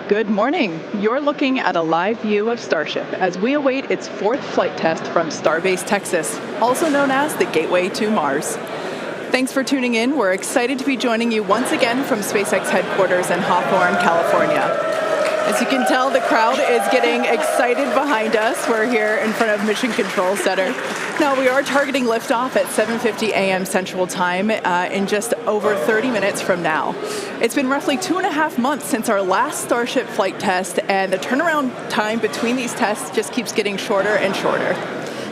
Good morning. You're looking at a live view of Starship as we await its fourth flight test from Starbase, Texas, also known as the Gateway to Mars. Thanks for tuning in. We're excited to be joining you once again from SpaceX headquarters in Hawthorne, California. As you can tell, the crowd is getting excited behind us. We're here in front of Mission Control Center. Now, we are targeting liftoff at 7:50 a.m. Central Time in just over 30 minutes from now. It's been roughly 2.5 months since our last Starship flight test, and the turnaround time between these tests just keeps getting shorter and shorter.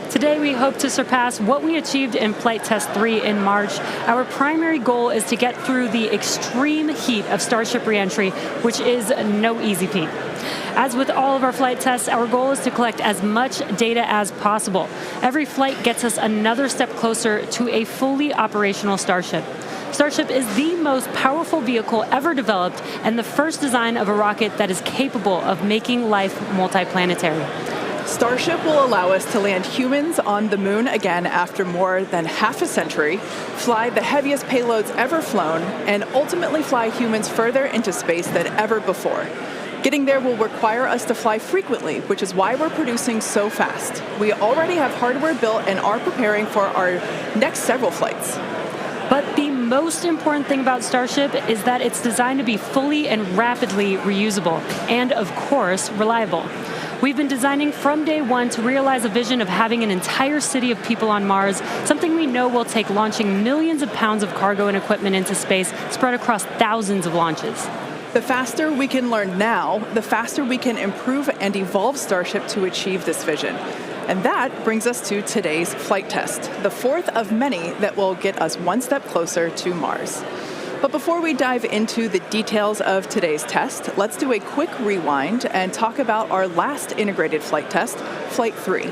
Today, we hope to surpass what we achieved in Flight Test 3 in March. Our primary goal is to get through the extreme heat of Starship reentry, which is no easy feat. As with all of our flight tests, our goal is to collect as much data as possible. Every flight gets us another step closer to a fully operational Starship. Starship is the most powerful vehicle ever developed and the first design of a rocket that is capable of making life multiplanetary. Starship will allow us to land humans on the moon again after more than half a century, fly the heaviest payloads ever flown, and ultimately fly humans further into space than ever before. Getting there will require us to fly frequently, which is why we're producing so fast. We already have hardware built and are preparing for our next several flights. But the most important thing about Starship is that it's designed to be fully and rapidly reusable, and of course, reliable. We've been designing from day one to realize a vision of having an entire city of people on Mars, something we know will take launching millions of pounds of cargo and equipment into space spread across thousands of launches. The faster we can learn now, the faster we can improve and evolve Starship to achieve this vision. And that brings us to today's flight test, the fourth of many that will get us one step closer to Mars. But before we dive into the details of today's test, let's do a quick rewind and talk about our last integrated flight test, Flight 3.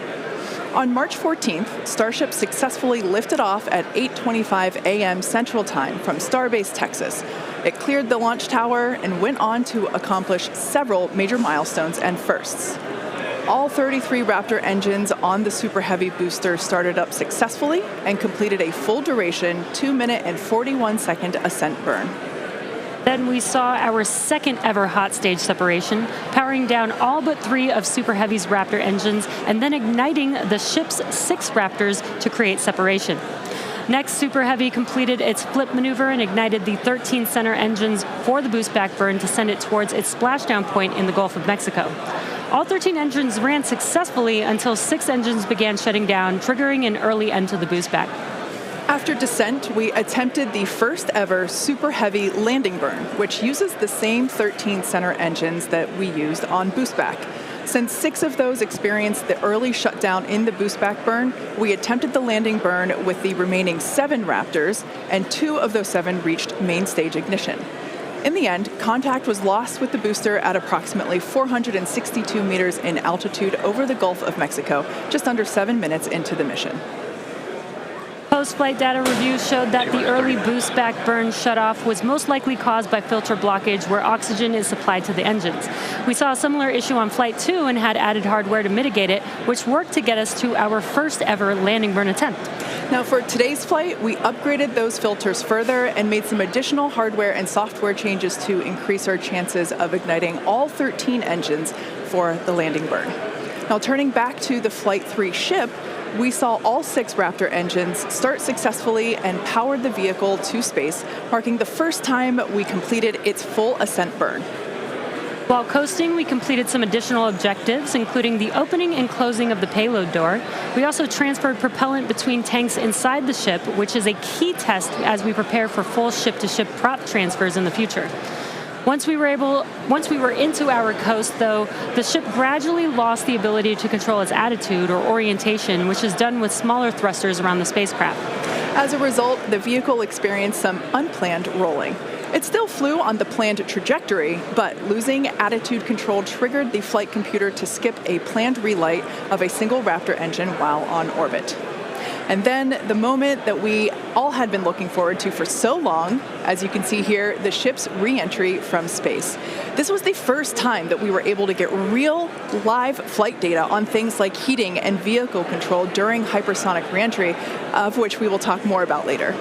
On March 14th, Starship successfully lifted off at 8:25 a.m. Central Time from Starbase, Texas. It cleared the launch tower and went on to accomplish several major milestones and firsts. All 33 Raptor engines on the Super Heavy booster started up successfully and completed a full duration 2-minute and 41-second ascent burn. Then we saw our second ever hot stage separation, powering down all but 3 of Super Heavy's Raptor engines and then igniting the ship's 6 Raptors to create separation. Next, Super Heavy completed its flip maneuver and ignited the 13 center engines for the boost back burn to send it towards its splashdown point in the Gulf of Mexico. All 13 engines ran successfully until 6 engines began shutting down, triggering an early end to the boost back. After descent, we attempted the first ever Super Heavy landing burn, which uses the same 13 center engines that we used on boostback. Since 6 of those experienced the early shutdown in the boostback burn, we attempted the landing burn with the remaining 7 Raptors, and 2 of those 7 reached main stage ignition. In the end, contact was lost with the booster at approximately 462 meters in altitude over the Gulf of Mexico, just under 7 minutes into the mission. Post-flight data reviews showed that the early boost back burn shutoff was most likely caused by filter blockage where oxygen is supplied to the engines. We saw a similar issue on Flight 2 and had added hardware to mitigate it, which worked to get us to our first ever landing burn attempt. Now for today's flight, we upgraded those filters further and made some additional hardware and software changes to increase our chances of igniting all 13 engines for the landing burn. Now turning back to the Flight 3 ship, we saw all 6 Raptor engines start successfully and powered the vehicle to space, marking the first time we completed its full ascent burn. While coasting, we completed some additional objectives, including the opening and closing of the payload door. We also transferred propellant between tanks inside the ship, which is a key test as we prepare for full ship-to-ship prop transfers in the future. Once we were into our coast, though, the ship gradually lost the ability to control its attitude or orientation, which is done with smaller thrusters around the spacecraft. As a result, the vehicle experienced some unplanned rolling. It still flew on the planned trajectory, but losing attitude control triggered the flight computer to skip a planned relight of a single Raptor engine while on orbit. And then the moment that we all had been looking forward to for so long, as you can see here, the ship's re-entry from space. This was the first time that we were able to get real live flight data on things like heating and vehicle control during hypersonic re-entry, of which we will talk more about later.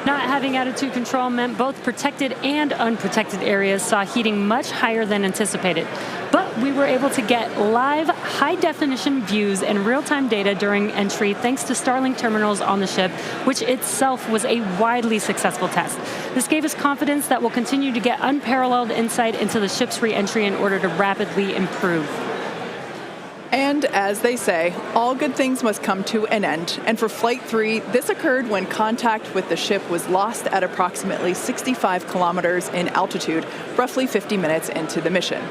Not having attitude control meant both protected and unprotected areas saw heating much higher than anticipated. But we were able to get live, high-definition views and real-time data during entry thanks to Starlink terminals on the ship, which itself was a widely successful test. This gave us confidence that we'll continue to get unparalleled insight into the ship's re-entry in order to rapidly improve. And as they say, all good things must come to an end. And for Flight 3, this occurred when contact with the ship was lost at approximately 65 kilometers in altitude, roughly 50 minutes into the mission.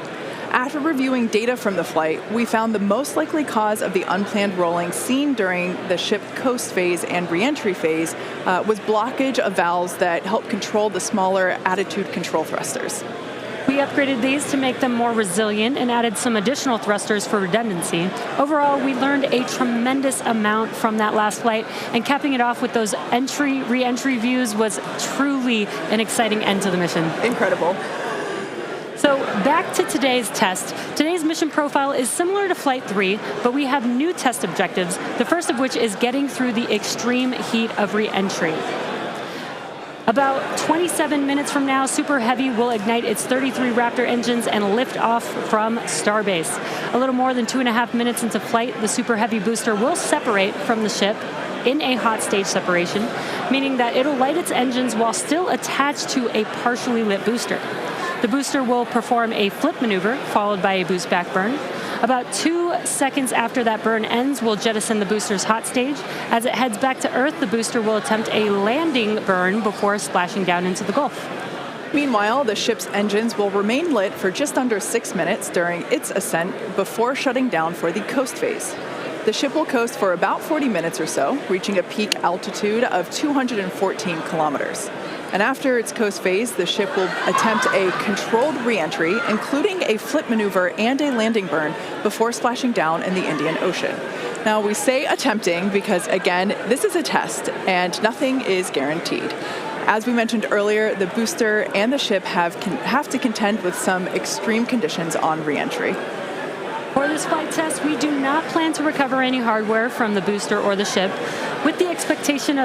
After reviewing data from the flight, we found the most likely cause of the unplanned rolling seen during the ship coast phase and re-entry phase was blockage of valves that help control the smaller attitude control thrusters. We upgraded these to make them more resilient and added some additional thrusters for redundancy. Overall, we learned a tremendous amount from that last flight, and capping it off with those re-entry views was truly an exciting end to the mission. Incredible. So back to today's test. Today's mission profile is similar to Flight 3, but we have new test objectives, the first of which is getting through the extreme heat of re-entry. About 27 minutes from now, Super Heavy will ignite its 33 Raptor engines and lift off from Starbase. A little more than 2.5 minutes into flight, the Super Heavy booster will separate from the ship in a hot stage separation, meaning that it'll light its engines while still attached to a partially lit booster. The booster will perform a flip maneuver, followed by a boost back burn. About 2 seconds after that burn ends, we'll jettison the booster's hot stage. As it heads back to Earth, the booster will attempt a landing burn before splashing down into the Gulf. Meanwhile, the ship's engines will remain lit for just under 6 minutes during its ascent before shutting down for the coast phase. The ship will coast for about 40 minutes or so, reaching a peak altitude of 214 kilometers. And after its coast phase, the ship will attempt a controlled re-entry, including a flip maneuver and a landing burn, before splashing down in the Indian Ocean. Now, we say attempting because, again, this is a test, and nothing is guaranteed. As we mentioned earlier, the booster and the ship have to contend with some extreme conditions on re-entry. For this flight test, we do not plan to recover any hardware from the booster or the ship. With the exception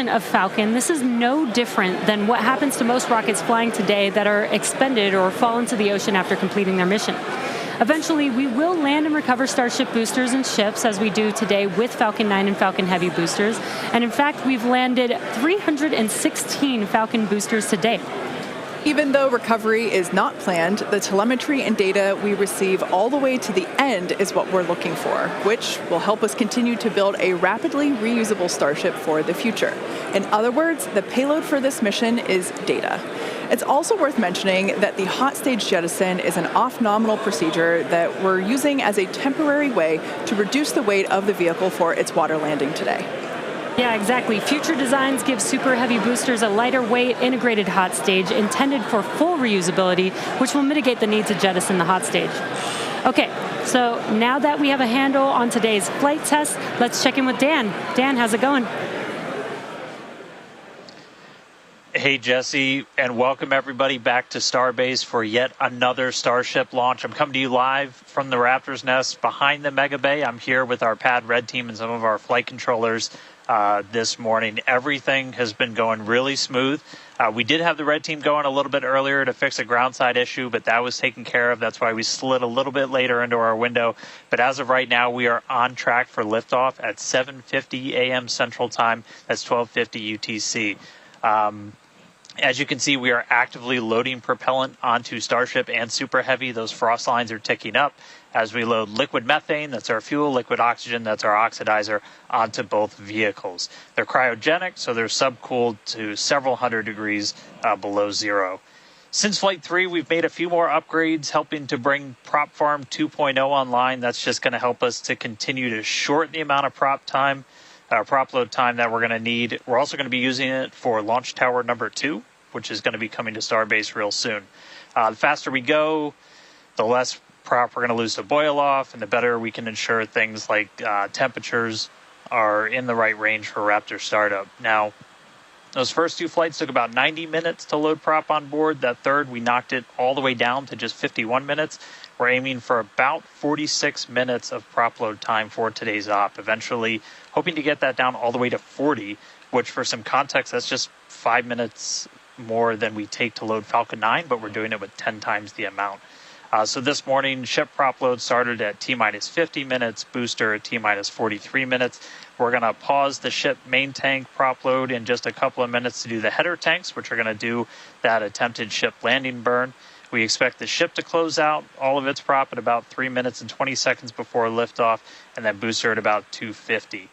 of Falcon, this is no different than what happens to most rockets flying today that are expended or fall into the ocean after completing their mission. Eventually, we will land and recover Starship boosters and ships, as we do today with Falcon 9 and Falcon Heavy boosters. And in fact, we've landed 316 Falcon boosters to date. Even though recovery is not planned, the telemetry and data we receive all the way to the end is what we're looking for, which will help us continue to build a rapidly reusable Starship for the future. In other words, the payload for this mission is data. It's also worth mentioning that the hot stage jettison is an off-nominal procedure that we're using as a temporary way to reduce the weight of the vehicle for its water landing today. Yeah, exactly. Future designs give Super Heavy boosters a lighter weight integrated hot stage intended for full reusability, which will mitigate the need to jettison the hot stage. Okay, so now that we have a handle on today's flight test, let's check in with Dan. Dan, how's it going? Hey, Jesse, and welcome everybody back to Starbase for yet another Starship launch. I'm coming to you live from the Raptor's nest behind the Mega Bay. I'm here with our Pad Red team and some of our flight controllers this morning. Everything has been going really smooth. We did have the Red team going a little bit earlier to fix a ground side issue, but that was taken care of. That's why we slid a little bit later into our window. But as of right now, we are on track for liftoff at 7:50 a.m. Central Time. That's 12:50 UTC. As you can see, we are actively loading propellant onto Starship and Super Heavy. Those frost lines are ticking up as we load liquid methane, that's our fuel, liquid oxygen, that's our oxidizer, onto both vehicles. They're cryogenic, so they're subcooled to several hundred degrees below zero. Since Flight 3, we've made a few more upgrades, helping to bring Prop Farm 2.0 online. That's just going to help us to continue to shorten the amount of prop load time that we're going to need. We're also going to be using it for Launch Tower number 2, which is going to be coming to Starbase real soon. The faster we go, the less prop we're going to lose to boil off, and the better we can ensure things like temperatures are in the right range for Raptor startup. Now, those first two flights took about 90 minutes to load prop on board. That third, we knocked it all the way down to just 51 minutes. We're aiming for about 46 minutes of prop load time for today's op, eventually hoping to get that down all the way to 40, which for some context, that's just 5 minutes more than we take to load Falcon 9, but we're doing it with 10 times the amount. So this morning, ship prop load started at T-minus 50 minutes, booster at T-minus 43 minutes. We're going to pause the ship main tank prop load in just a couple of minutes to do the header tanks, which are going to do that attempted ship landing burn. We expect the ship to close out all of its prop at about 3 minutes and 20 seconds before liftoff, and then booster at about 2:50.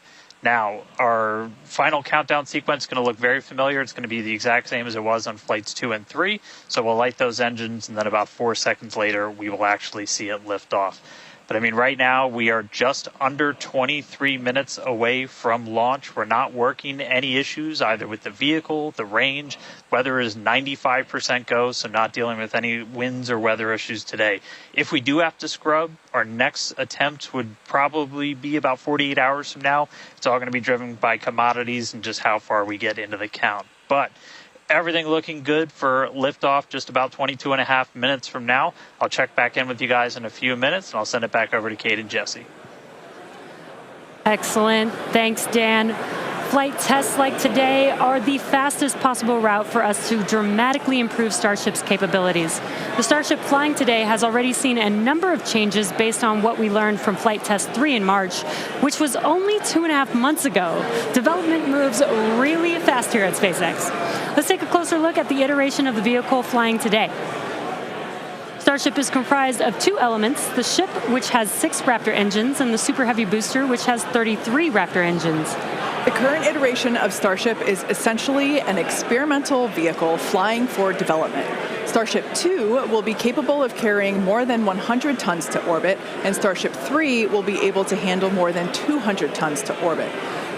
Now, our final countdown sequence is going to look very familiar. It's going to be the exact same as it was on flights 2 and 3. So we'll light those engines, and then about 4 seconds later, we will actually see it lift off. But I mean, right now, we are just under 23 minutes away from launch. We're not working any issues either with the vehicle, the range. Weather is 95% go, so not dealing with any winds or weather issues today. If we do have to scrub, our next attempt would probably be about 48 hours from now. It's all going to be driven by commodities and just how far we get into the count. But everything looking good for liftoff just about 22 and a half minutes from now. I'll check back in with you guys in a few minutes, and I'll send it back over to Kate and Jesse. Excellent. Thanks, Dan. Flight tests like today are the fastest possible route for us to dramatically improve Starship's capabilities. The Starship flying today has already seen a number of changes based on what we learned from Flight Test 3 in March, which was only 2.5 months ago. Development moves really fast here at SpaceX. Let's take a closer look at the iteration of the vehicle flying today. Starship is comprised of two elements, the ship, which has 6 Raptor engines, and the Super Heavy booster, which has 33 Raptor engines. The current iteration of Starship is essentially an experimental vehicle flying for development. Starship 2 will be capable of carrying more than 100 tons to orbit, and Starship 3 will be able to handle more than 200 tons to orbit.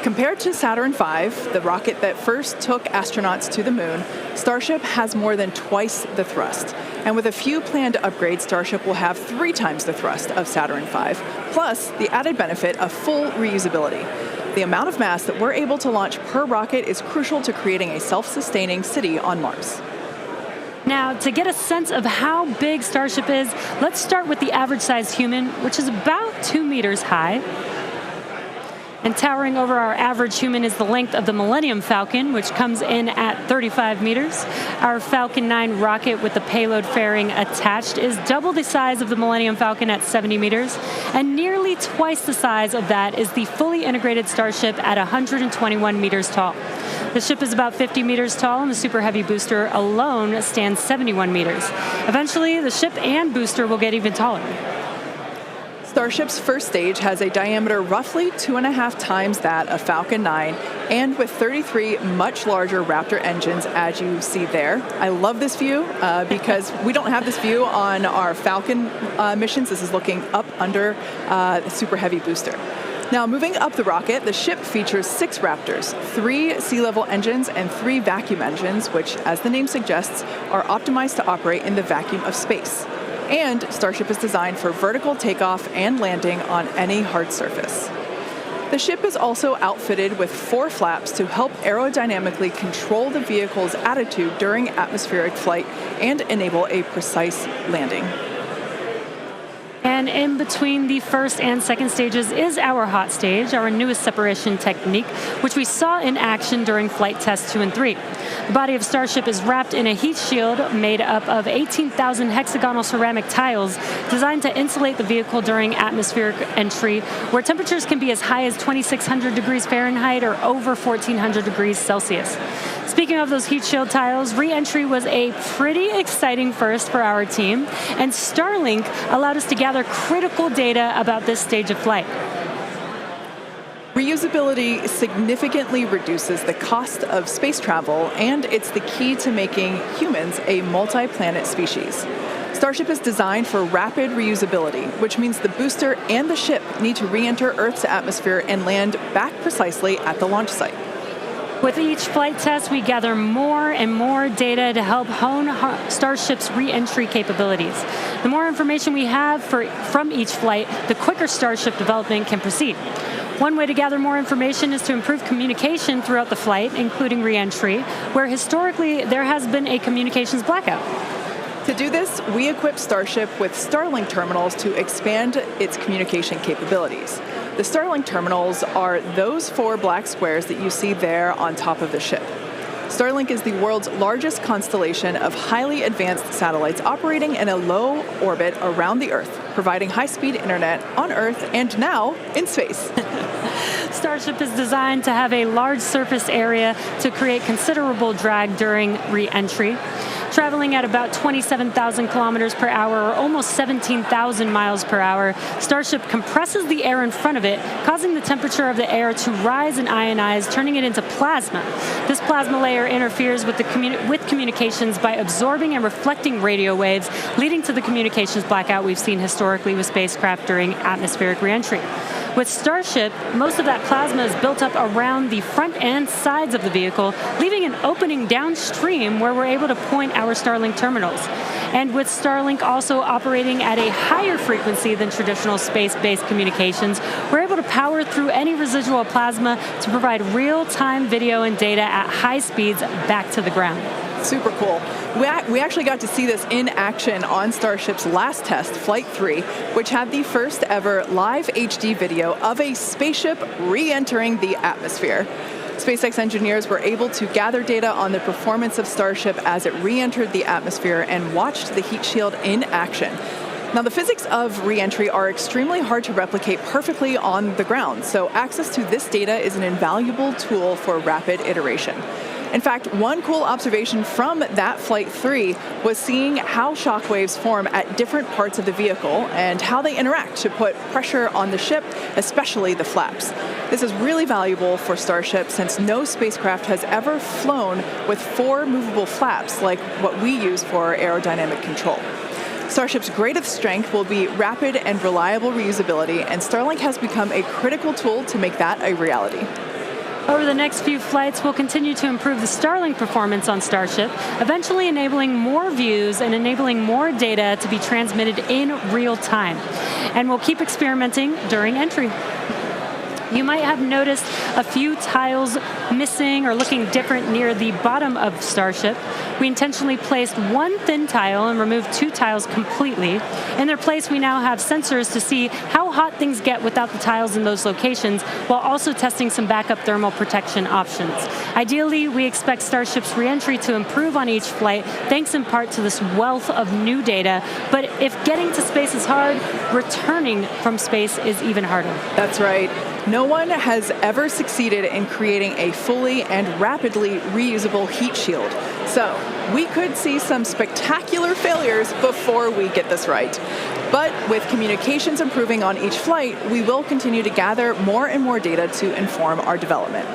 Compared to Saturn V, the rocket that first took astronauts to the moon, Starship has more than twice the thrust. And with a few planned upgrades, Starship will have 3 times the thrust of Saturn V, plus the added benefit of full reusability. The amount of mass that we're able to launch per rocket is crucial to creating a self-sustaining city on Mars. Now, to get a sense of how big Starship is, let's start with the average-sized human, which is about 2 meters high. And towering over our average human is the length of the Millennium Falcon, which comes in at 35 meters. Our Falcon 9 rocket with the payload fairing attached is double the size of the Millennium Falcon at 70 meters, and nearly twice the size of that is the fully integrated Starship at 121 meters tall. The ship is about 50 meters tall, and the Super Heavy booster alone stands 71 meters. Eventually, the ship and booster will get even taller. Starship's first stage has a diameter roughly 2.5 times that of Falcon 9, and with 33 much larger Raptor engines, as you see there. I love this view because we don't have this view on our Falcon missions. This is looking up under the Super Heavy booster. Now, moving up the rocket, the ship features 6 Raptors, 3 sea-level engines and 3 vacuum engines, which, as the name suggests, are optimized to operate in the vacuum of space. And Starship is designed for vertical takeoff and landing on any hard surface. The ship is also outfitted with 4 flaps to help aerodynamically control the vehicle's attitude during atmospheric flight and enable a precise landing. And in between the first and second stages is our hot stage, our newest separation technique, which we saw in action during flight tests 2 and 3. The body of Starship is wrapped in a heat shield made up of 18,000 hexagonal ceramic tiles designed to insulate the vehicle during atmospheric entry, where temperatures can be as high as 2,600 degrees Fahrenheit or over 1,400 degrees Celsius. Speaking of those heat shield tiles, re-entry was a pretty exciting first for our team, and Starlink allowed us to gather critical data about this stage of flight. Reusability significantly reduces the cost of space travel, and it's the key to making humans a multi-planet species. Starship is designed for rapid reusability, which means the booster and the ship need to re-enter Earth's atmosphere and land back precisely at the launch site. With each flight test, we gather more and more data to help hone Starship's re-entry capabilities. The more information we have from each flight, the quicker Starship development can proceed. One way to gather more information is to improve communication throughout the flight, including re-entry, where historically there has been a communications blackout. To do this, we equipped Starship with Starlink terminals to expand its communication capabilities. The Starlink terminals are those 4 black squares that you see there on top of the ship. Starlink is the world's largest constellation of highly advanced satellites operating in a low orbit around the Earth, providing high-speed internet on Earth and now in space. Starship is designed to have a large surface area to create considerable drag during re-entry. Traveling at about 27,000 kilometers per hour or almost 17,000 miles per hour, Starship compresses the air in front of it, causing the temperature of the air to rise and ionize, turning it into plasma. This plasma layer interferes with communications by absorbing and reflecting radio waves, leading to the communications blackout we've seen historically with spacecraft during atmospheric reentry. With Starship, most of that plasma is built up around the front and sides of the vehicle, leaving an opening downstream where we're able to point our Starlink terminals. And with Starlink also operating at a higher frequency than traditional space-based communications, we're able to power through any residual plasma to provide real-time video and data at high speeds back to the ground. Super cool. We actually got to see this in action on Starship's last test, Flight 3, which had the first ever live HD video of a spaceship re-entering the atmosphere. SpaceX engineers were able to gather data on the performance of Starship as it re-entered the atmosphere and watched the heat shield in action. Now, the physics of re-entry are extremely hard to replicate perfectly on the ground, so access to this data is an invaluable tool for rapid iteration. In fact, one cool observation from that Flight 3 was seeing how shockwaves form at different parts of the vehicle and how they interact to put pressure on the ship, especially the flaps. This is really valuable for Starship since no spacecraft has ever flown with 4 movable flaps like what we use for aerodynamic control. Starship's greatest strength will be rapid and reliable reusability, and Starlink has become a critical tool to make that a reality. Over the next few flights, we'll continue to improve the Starlink performance on Starship, eventually enabling more views and enabling more data to be transmitted in real time. And we'll keep experimenting during entry. You might have noticed a few tiles missing or looking different near the bottom of Starship. We intentionally placed 1 thin tile and removed 2 tiles completely. In their place, we now have sensors to see how hot things get without the tiles in those locations, while also testing some backup thermal protection options. Ideally, we expect Starship's reentry to improve on each flight, thanks in part to this wealth of new data. But if getting to space is hard, returning from space is even harder. That's right. No one has ever succeeded in creating a fully and rapidly reusable heat shield. So we could see some spectacular failures before we get this right. But with communications improving on each flight, we will continue to gather more and more data to inform our development.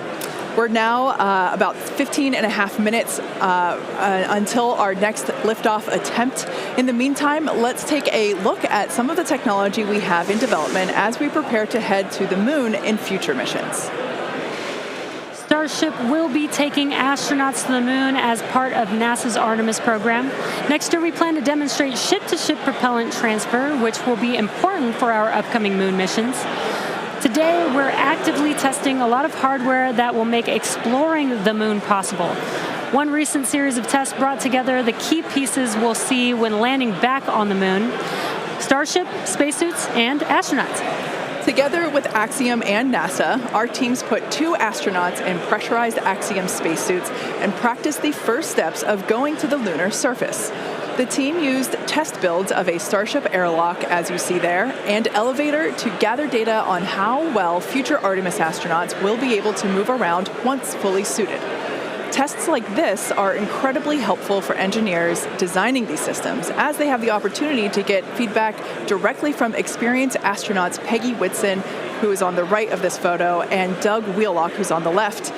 We're now about 15 and a half minutes until our next liftoff attempt. In the meantime, let's take a look at some of the technology we have in development as we prepare to head to the moon in future missions. Starship will be taking astronauts to the moon as part of NASA's Artemis program. Next year, we plan to demonstrate ship-to-ship propellant transfer, which will be important for our upcoming moon missions. Today, we're actively testing a lot of hardware that will make exploring the moon possible. One recent series of tests brought together the key pieces we'll see when landing back on the moon: Starship, spacesuits, and astronauts. Together with Axiom and NASA, our teams put 2 astronauts in pressurized Axiom spacesuits and practiced the first steps of going to the lunar surface. The team used test builds of a Starship airlock, as you see there, and elevator to gather data on how well future Artemis astronauts will be able to move around once fully suited. Tests like this are incredibly helpful for engineers designing these systems, as they have the opportunity to get feedback directly from experienced astronauts Peggy Whitson, who is on the right of this photo, and Doug Wheelock, who's on the left.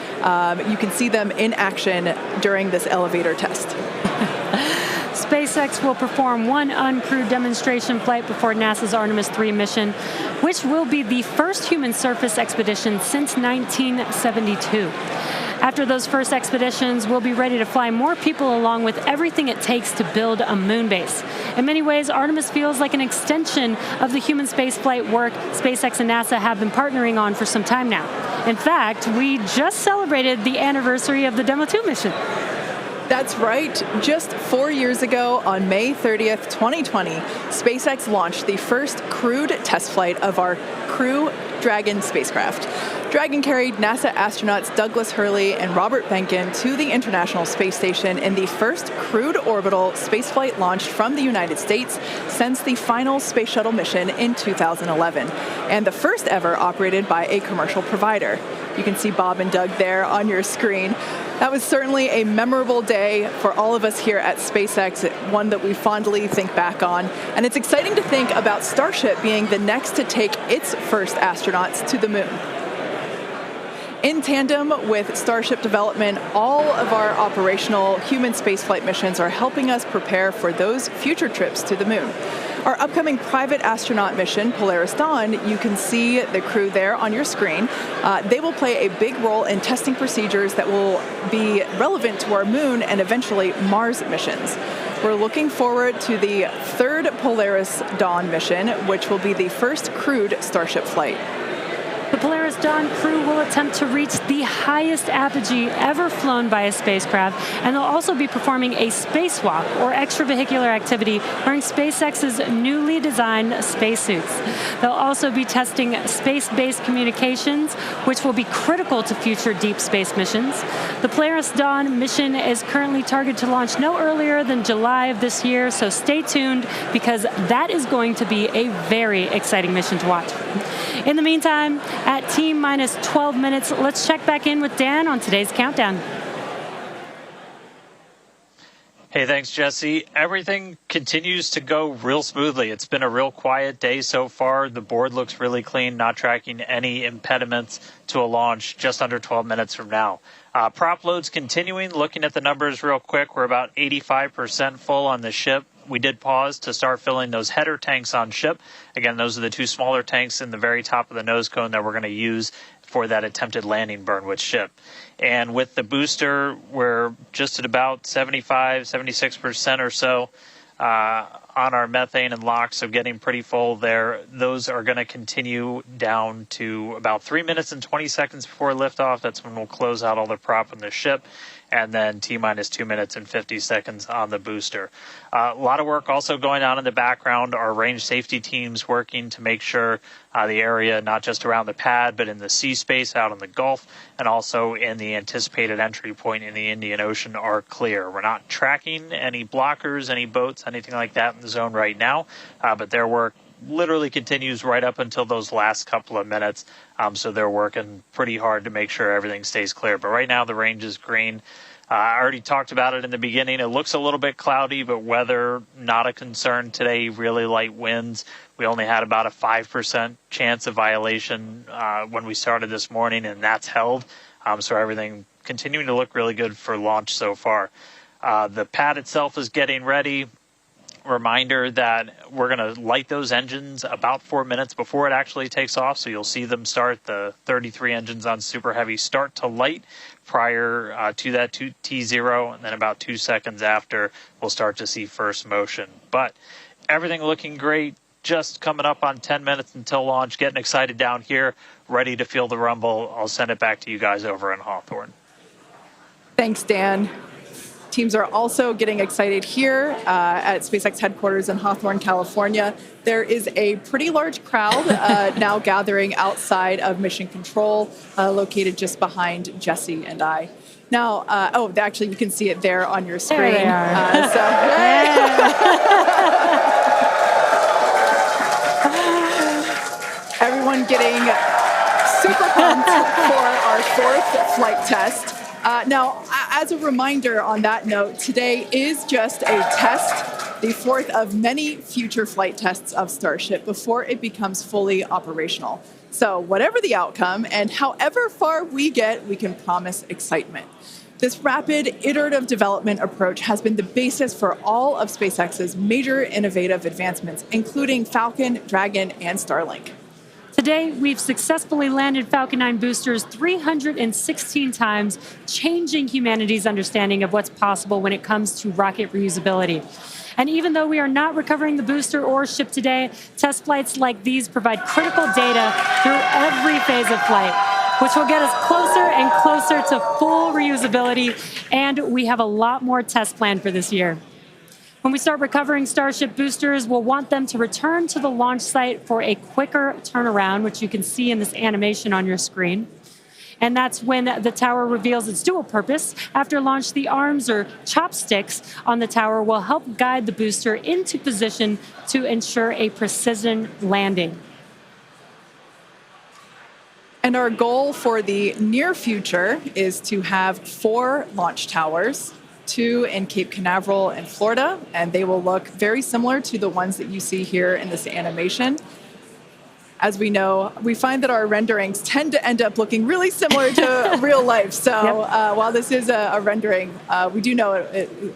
You can see them in action during this elevator test. SpaceX will perform one uncrewed demonstration flight before NASA's Artemis 3 mission, which will be the first human surface expedition since 1972. After those first expeditions, we'll be ready to fly more people along with everything it takes to build a moon base. In many ways, Artemis feels like an extension of the human spaceflight work SpaceX and NASA have been partnering on for some time now. In fact, we just celebrated the anniversary of the Demo 2 mission. That's right. Just 4 years ago, on May 30th, 2020, SpaceX launched the first crewed test flight of our Crew Dragon spacecraft. Dragon carried NASA astronauts Douglas Hurley and Robert Behnken to the International Space Station in the first crewed orbital spaceflight launched from the United States since the final Space Shuttle mission in 2011, and the first ever operated by a commercial provider. You can see Bob and Doug there on your screen. That was certainly a memorable day for all of us here at SpaceX, one that we fondly think back on. And it's exciting to think about Starship being the next to take its first astronauts to the moon. In tandem with Starship development, all of our operational human spaceflight missions are helping us prepare for those future trips to the moon. Our upcoming private astronaut mission, Polaris Dawn, you can see the crew there on your screen. They will play a big role in testing procedures that will be relevant to our moon and eventually Mars missions. We're looking forward to the third Polaris Dawn mission, which will be the first crewed Starship flight. The Polaris Dawn crew will attempt to reach the highest apogee ever flown by a spacecraft, and they'll also be performing a spacewalk, or extravehicular activity, wearing SpaceX's newly designed spacesuits. They'll also be testing space-based communications, which will be critical to future deep space missions. The Polaris Dawn mission is currently targeted to launch no earlier than July of this year, so stay tuned, because that is going to be a very exciting mission to watch. In the meantime, at T-minus 12 minutes, let's check back in with Dan on today's countdown. Hey, thanks, Jesse. Everything continues to go real smoothly. It's been a real quiet day so far. The board looks really clean, not tracking any impediments to a launch just under 12 minutes from now. Prop loads continuing. Looking at the numbers real quick, we're about 85% full on the ship. We did pause to start filling those header tanks on ship. Again, those are the 2 smaller tanks in the very top of the nose cone that we're going to use for that attempted landing burn with ship. And with the booster, we're just at about 76% or so on our methane and LOX, so getting pretty full there. Those are going to continue down to about 3 minutes and 20 seconds before liftoff. That's when we'll close out all the prop on the ship. And then T-minus 2 minutes and 50 seconds on the booster. A lot of work also going on in the background. Our range safety teams working to make sure the area, not just around the pad, but in the sea space out in the Gulf, and also in the anticipated entry point in the Indian Ocean, are clear. We're not tracking any blockers, any boats, anything like that in the zone right now, but their work literally continues right up until those last couple of minutes. So they're working pretty hard to make sure everything stays clear. But right now the range is green. I already talked about it in the beginning. It looks a little bit cloudy, but weather not a concern today. Really light winds. We only had about a 5% chance of violation when we started this morning, and that's held. So everything continuing to look really good for launch so far. The pad itself is getting ready. Reminder that we're going to light those engines about 4 minutes before it actually takes off. So you'll see them start, the 33 engines on Super Heavy start to light prior to that T0. And then about 2 seconds after, we'll start to see first motion. But everything looking great. Just coming up on 10 minutes until launch. Getting excited down here. Ready to feel the rumble. I'll send it back to you guys over in Hawthorne. Thanks, Dan. Teams are also getting excited here at SpaceX headquarters in Hawthorne, California. There is a pretty large crowd now gathering outside of Mission Control, located just behind Jesse and I. Now, actually, you can see it there on your screen. There they are. Everyone getting super pumped for our fourth flight test. Now, as a reminder on that note, today is just a test, the fourth of many future flight tests of Starship before it becomes fully operational. So whatever the outcome and however far we get, we can promise excitement. This rapid iterative development approach has been the basis for all of SpaceX's major innovative advancements, including Falcon, Dragon, and Starlink. Today, we've successfully landed Falcon 9 boosters 316 times, changing humanity's understanding of what's possible when it comes to rocket reusability. And even though we are not recovering the booster or ship today, test flights like these provide critical data through every phase of flight, which will get us closer and closer to full reusability, and we have a lot more tests planned for this year. When we start recovering Starship boosters, we'll want them to return to the launch site for a quicker turnaround, which you can see in this animation on your screen. And that's when the tower reveals its dual purpose. After launch, the arms or chopsticks on the tower will help guide the booster into position to ensure a precision landing. And our goal for the near future is to have 4 launch towers, 2 in Cape Canaveral in Florida, and they will look very similar to the ones that you see here in this animation. As we know, we find that our renderings tend to end up looking really similar to real life. So while this is a rendering, we do know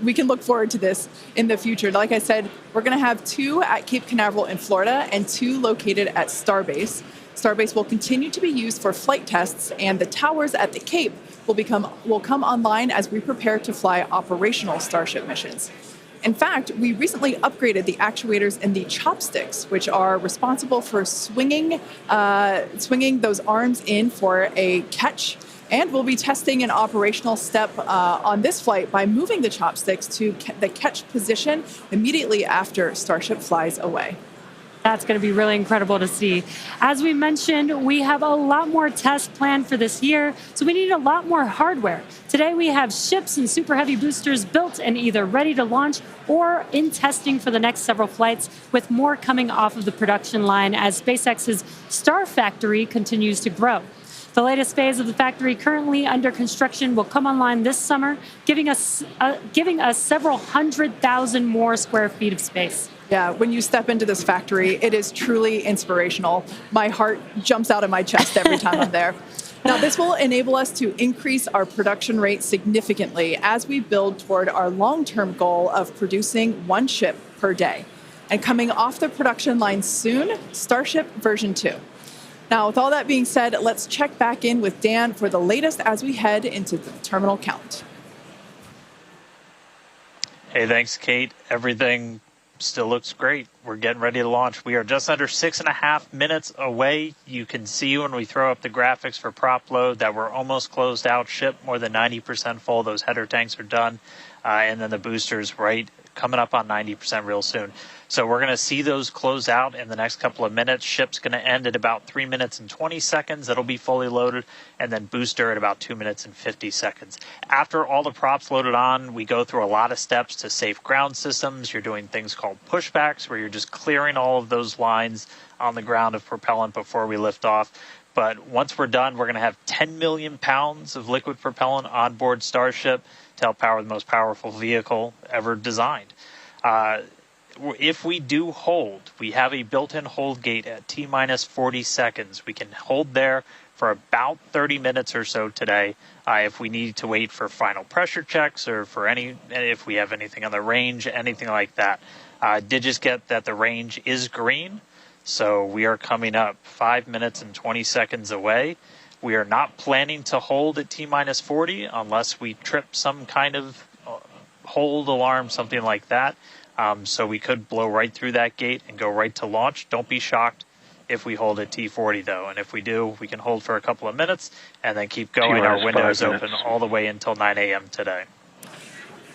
we can look forward to this in the future. Like I said, we're going to have 2 at Cape Canaveral in Florida and 2 located at Starbase. Starbase will continue to be used for flight tests, and the towers at the Cape will come online as we prepare to fly operational Starship missions. In fact, we recently upgraded the actuators in the chopsticks, which are responsible for swinging those arms in for a catch. And we'll be testing an operational step on this flight by moving the chopsticks to the catch position immediately after Starship flies away. That's going to be really incredible to see. As we mentioned, we have a lot more tests planned for this year, so we need a lot more hardware. Today we have ships and Super Heavy boosters built and either ready to launch or in testing for the next several flights, with more coming off of the production line as SpaceX's Star Factory continues to grow. The latest phase of the factory currently under construction will come online this summer, giving us several 100,000 more square feet of space. Yeah, when you step into this factory, it is truly inspirational. My heart jumps out of my chest every time I'm there. Now, this will enable us to increase our production rate significantly as we build toward our long-term goal of producing 1 ship per day. And coming off the production line soon, Starship version 2. Now, with all that being said, let's check back in with Dan for the latest as we head into the terminal count. Hey, thanks, Kate. Everything still looks great. We're getting ready to launch. We are just under 6.5 minutes away. You can see when we throw up the graphics for prop load that we're almost closed out. Ship more than 90% full. Those header tanks are done. And then the boosters coming up on 90% real soon. So we're going to see those close out in the next couple of minutes. Ship's going to end at about 3 minutes and 20 seconds. It'll be fully loaded. And then booster at about 2 minutes and 50 seconds. After all the props loaded on, we go through a lot of steps to safe ground systems. You're doing things called pushbacks, where you're just clearing all of those lines on the ground of propellant before we lift off. But once we're done, we're going to have 10 million pounds of liquid propellant on board Starship to help power the most powerful vehicle ever designed. If we do hold, we have a built-in hold gate at T-minus 40 seconds. We can hold there for about 30 minutes or so today. If we need to wait for final pressure checks or if we have anything on the range, anything like that. I did just get that the range is green, so we are coming up 5 minutes and 20 seconds away. We are not planning to hold at T-minus 40 unless we trip some kind of hold alarm, something like that. So we could blow right through that gate and go right to launch. Don't be shocked if we hold at T40 though, and if we do, we can hold for a couple of minutes and then keep going. Our window is open all the way until 9 a.m. today.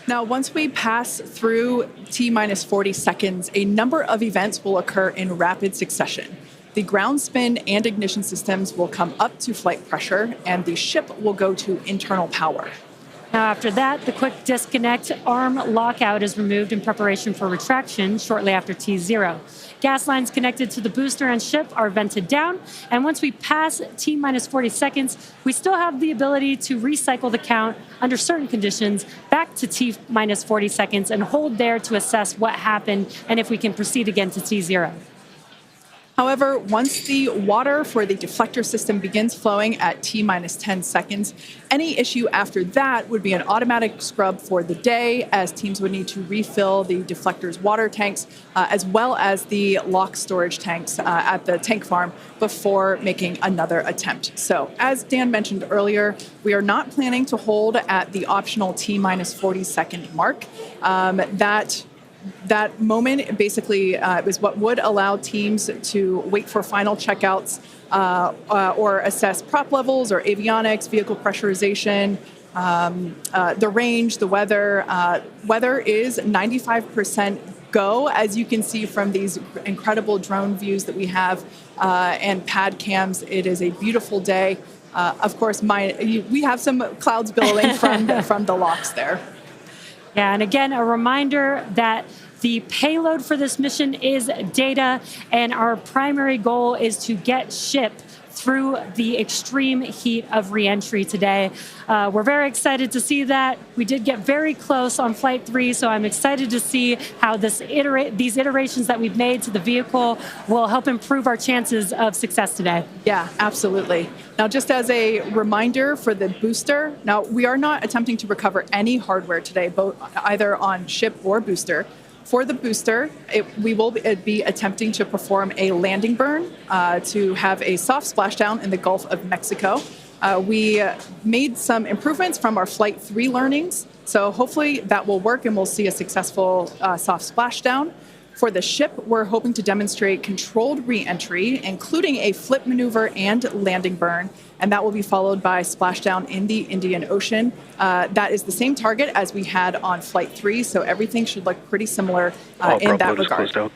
Now, once we pass through T-minus 40 seconds, a number of events will occur in rapid succession. The ground spin and ignition systems will come up to flight pressure, and the ship will go to internal power. Now, after that, the quick disconnect arm lockout is removed in preparation for retraction shortly after T0. Gas lines connected to the booster and ship are vented down, and once we pass T-minus 40 seconds, we still have the ability to recycle the count under certain conditions back to T-minus 40 seconds and hold there to assess what happened and if we can proceed again to T0. However, once the water for the deflector system begins flowing at T-minus 10 seconds, any issue after that would be an automatic scrub for the day, as teams would need to refill the deflector's water tanks, as well as the lock storage tanks at the tank farm before making another attempt. So, as Dan mentioned earlier, we are not planning to hold at the optional T-minus 40 second mark. That moment basically is what would allow teams to wait for final checkouts or assess prop levels or avionics, vehicle pressurization, the range, the weather. Weather is 95% go, as you can see from these incredible drone views that we have and pad cams. It is a beautiful day. Of course, we have some clouds billowing from the locks there. Yeah, and again, a reminder that the payload for this mission is data, and our primary goal is to get ship through the extreme heat of reentry today. We're very excited to see that. We did get very close on Flight 3, so I'm excited to see how these iterations that we've made to the vehicle will help improve our chances of success today. Yeah, absolutely. Now, just as a reminder for the booster, now we are not attempting to recover any hardware today, either on ship or booster. For the booster, we will be attempting to perform a landing burn to have a soft splashdown in the Gulf of Mexico. We made some improvements from our Flight 3 learnings, so hopefully that will work and we'll see a successful soft splashdown. For the ship, we're hoping to demonstrate controlled re-entry, including a flip maneuver and landing burn, and that will be followed by splashdown in the Indian Ocean. That is the same target as we had on Flight 3, so everything should look pretty similar in that regard.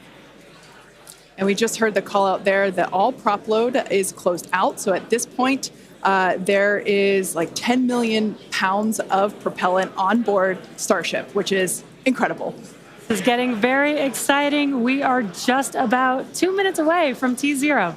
And we just heard the call out there that all prop load is closed out, so at this point, there is like 10 million pounds of propellant on board Starship, which is incredible. This is getting very exciting. We are just about 2 minutes away from T0.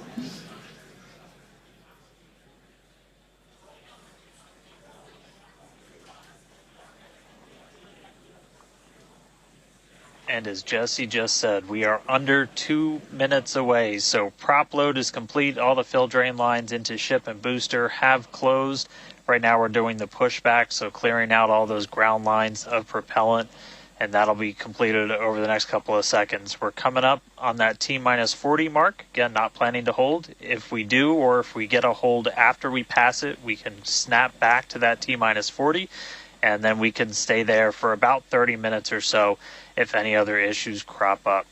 And as Jesse just said, we are under 2 minutes away. So prop load is complete. All the fill drain lines into ship and booster have closed. Right now we're doing the pushback, so clearing out all those ground lines of propellant, and that'll be completed over the next couple of seconds. We're coming up on that T-minus 40 mark. Again, not planning to hold. If we do, or if we get a hold after we pass it, we can snap back to that T-minus 40, and then we can stay there for about 30 minutes or so if any other issues crop up.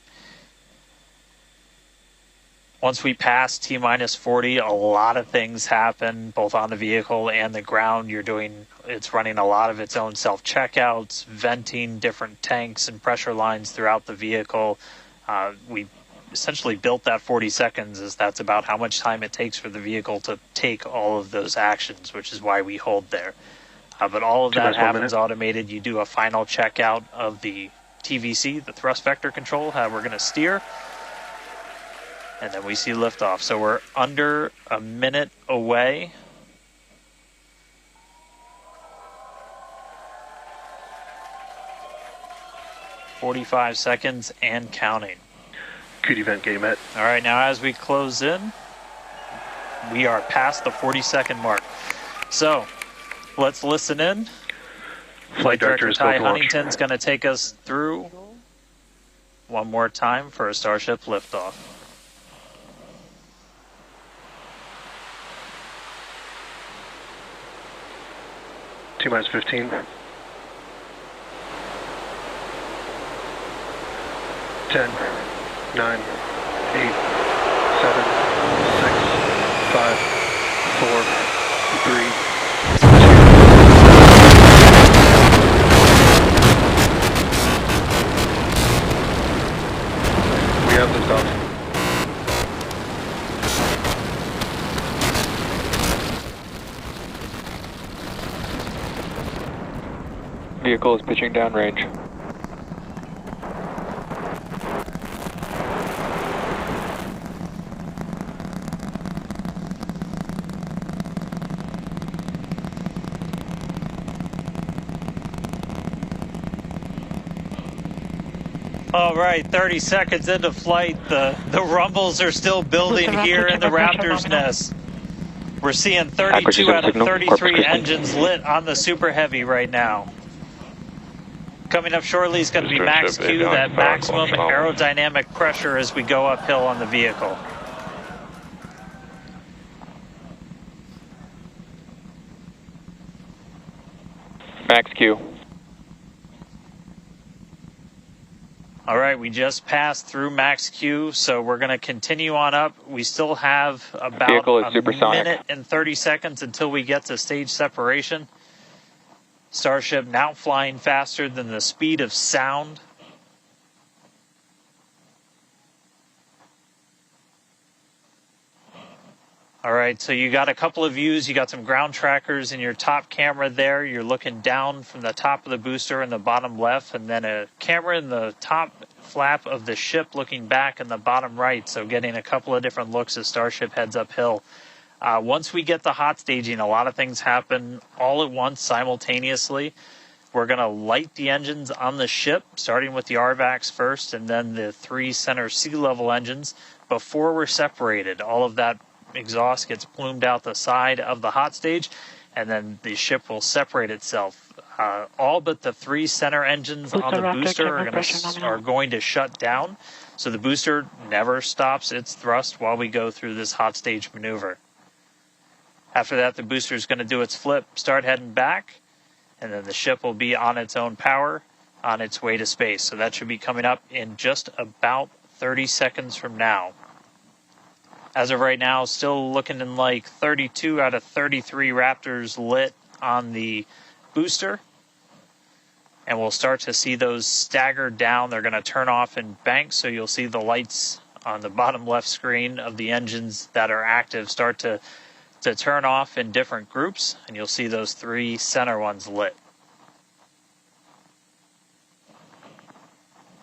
Once we pass T-minus 40, a lot of things happen, both on the vehicle and the ground. It's running a lot of its own self-checkouts, venting different tanks and pressure lines throughout the vehicle. We essentially built that 40 seconds as that's about how much time it takes for the vehicle to take all of those actions, which is why we hold there. But all of that happens automated. You do a final checkout of the TVC, the thrust vector control, how we're going to steer. And then we see liftoff. So we're under a minute away. "45 seconds and counting." Good event, game met. All right, now as we close in, we are past the 40-second mark. So let's listen in. Flight Director Ty Huntington's going to take us through one more time for a Starship liftoff. T-minus 15. 10, 9, 8, 7, 6, 5, 4, 3, 2. We have liftoff. Vehicle is pitching downrange. All right, 30 seconds into flight. The rumbles are still building here in the Raptor's nest. We're seeing 32 out of 33 engines lit on the Super Heavy right now. Coming up shortly is going to be max Q, that maximum aerodynamic pressure as we go uphill on the vehicle. Max Q. All right, we just passed through max Q, so we're going to continue on up. We still have about a minute and 30 seconds until we get to stage separation. Starship now flying faster than the speed of sound. All right, so you got a couple of views. You got some ground trackers in your top camera there. You're looking down from the top of the booster in the bottom left, and then a camera in the top flap of the ship looking back in the bottom right, so getting a couple of different looks as Starship heads uphill. Once we get the hot staging, a lot of things happen all at once simultaneously. We're going to light the engines on the ship, starting with the RVACs first, and then the 3 center sea level engines before we're separated. All of that exhaust gets plumed out the side of the hot stage, and then the ship will separate itself. All but the 3 center engines on the booster are going to shut down, so the booster never stops its thrust while we go through this hot stage maneuver. After that, the booster is going to do its flip, start heading back, and then the ship will be on its own power on its way to space. So that should be coming up in just about 30 seconds from now. As of right now, still looking in like 32 out of 33 Raptors lit on the booster. And we'll start to see those stagger down. They're going to turn off in banks, so you'll see the lights on the bottom left screen of the engines that are active start to turn off in different groups, and you'll see those 3 center ones lit.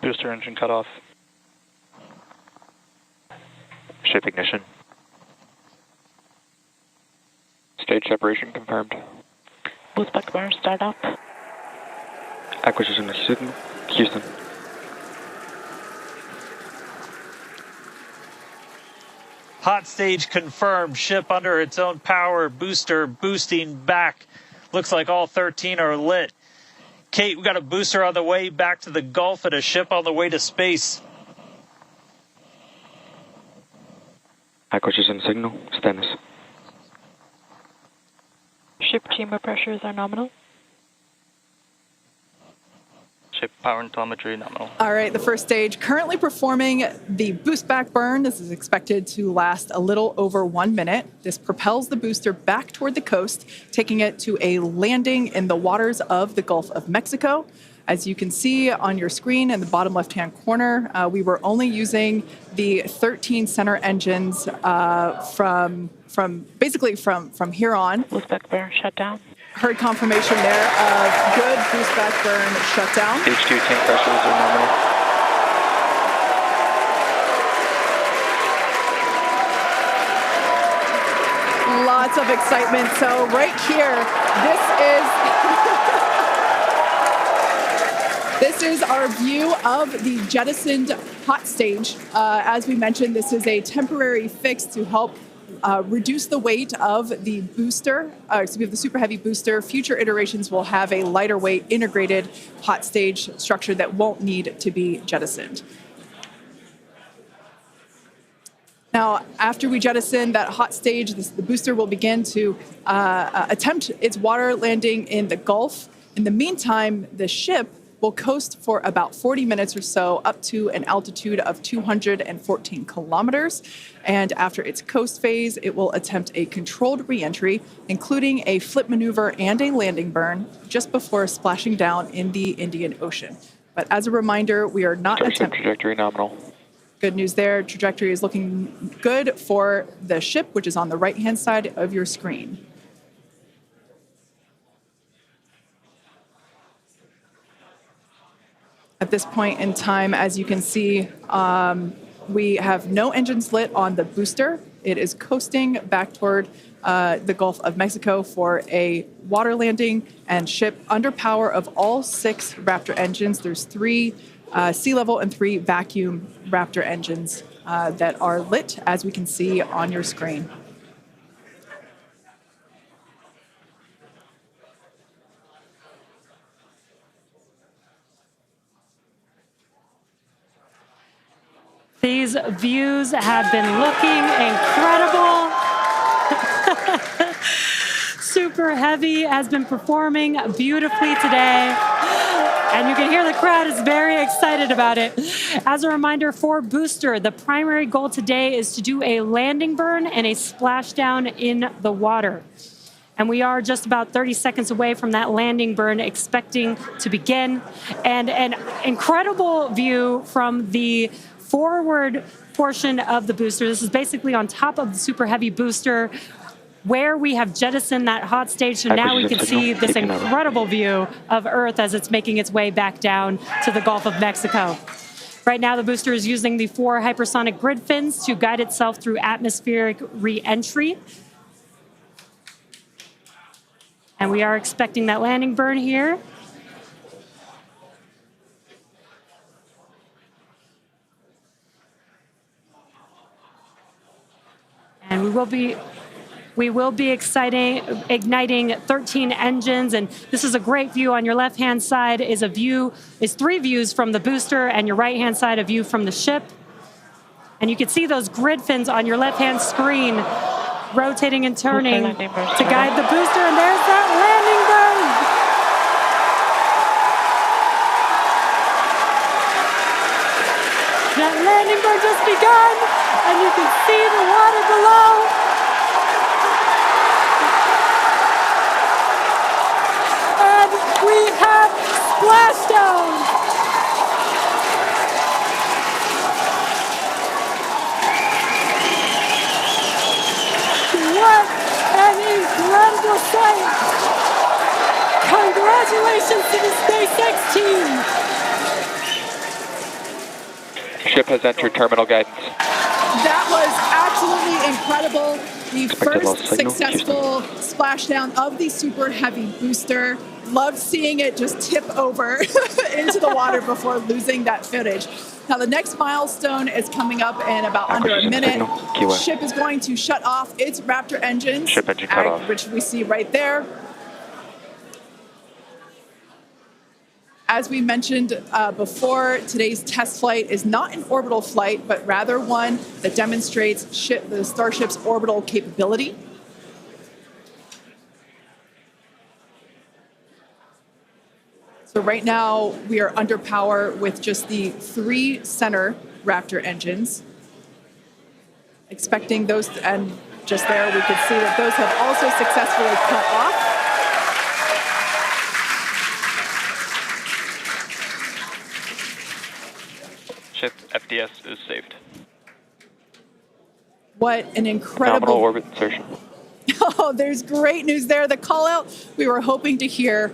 Booster engine cut off. Ship ignition. Stage separation confirmed. Boost back burn, start up. Acquisition of Houston. Hot stage confirmed. Ship under its own power. Booster boosting back. Looks like all 13 are lit. Kate, we got a booster on the way back to the Gulf and a ship on the way to space. Acquisition signal, Stennis. Ship chamber pressures are nominal. Ship power and telemetry nominal. All right, the first stage currently performing the boost back burn. This is expected to last a little over 1 minute. This propels the booster back toward the coast, taking it to a landing in the waters of the Gulf of Mexico. As you can see on your screen in the bottom left-hand corner, we were only using the 13 center engines from here on. Boost back burn shut down. Heard confirmation there of good boost back burn shutdown. H2 tank pressures are nominal. Lots of excitement. So right here, this is our view of the jettisoned hot stage. As we mentioned, this is a temporary fix to help reduce the weight of the booster, the Super Heavy booster. Future iterations will have a lighter weight integrated hot stage structure that won't need to be jettisoned. Now, after we jettison that hot stage, the booster will begin to attempt its water landing in the Gulf. In the meantime, the ship will coast for about 40 minutes or so up to an altitude of 214 kilometers. And after its coast phase, it will attempt a controlled reentry, including a flip maneuver and a landing burn, just before splashing down in the Indian Ocean. But as a reminder, we are not attempting... Trajectory nominal. Good news there. Trajectory is looking good for the ship, which is on the right-hand side of your screen. At this point in time, as you can see, we have no engines lit on the booster. It is coasting back toward the Gulf of Mexico for a water landing and ship under power of all 6 Raptor engines. There's 3 sea level and 3 vacuum Raptor engines that are lit, as we can see on your screen. These views have been looking incredible. Super Heavy has been performing beautifully today. And you can hear the crowd is very excited about it. As a reminder, for Booster, the primary goal today is to do a landing burn and a splashdown in the water. And we are just about 30 seconds away from that landing burn expecting to begin. And an incredible view from the forward portion of the booster. This is basically on top of the Super Heavy booster where we have jettisoned that hot stage. So now we can see this incredible view of Earth as it's making its way back down to the Gulf of Mexico. Right now, the booster is using the 4 hypersonic grid fins to guide itself through atmospheric re-entry. And we are expecting that landing burn here. And we will be igniting 13 engines, and this is a great view. On your left-hand side is 3 views from the booster, and your right-hand side a view from the ship. And you can see those grid fins on your left-hand screen rotating and turning to guide the booster, and there's that landing burn. That landing burn just begun, and you can see the water below. And we have splashdown. What an incredible sight! Congratulations to the SpaceX team! Ship has entered terminal guidance. That was absolutely incredible. The first successful splashdown of the Super Heavy booster. Loved seeing it just tip over into the water before losing that footage. Now the next milestone is coming up in about under a minute. The ship is going to shut off its Raptor engines, Ship engine cut off. Which we see right there. As we mentioned before, today's test flight is not an orbital flight, but rather one that demonstrates the Starship's orbital capability. So right now, we are under power with just the 3 center Raptor engines. Expecting those, and just there we could see that those have also successfully cut off. Ship FDS is saved. What an incredible... Nominal orbit insertion. Oh, there's great news there. The call out we were hoping to hear.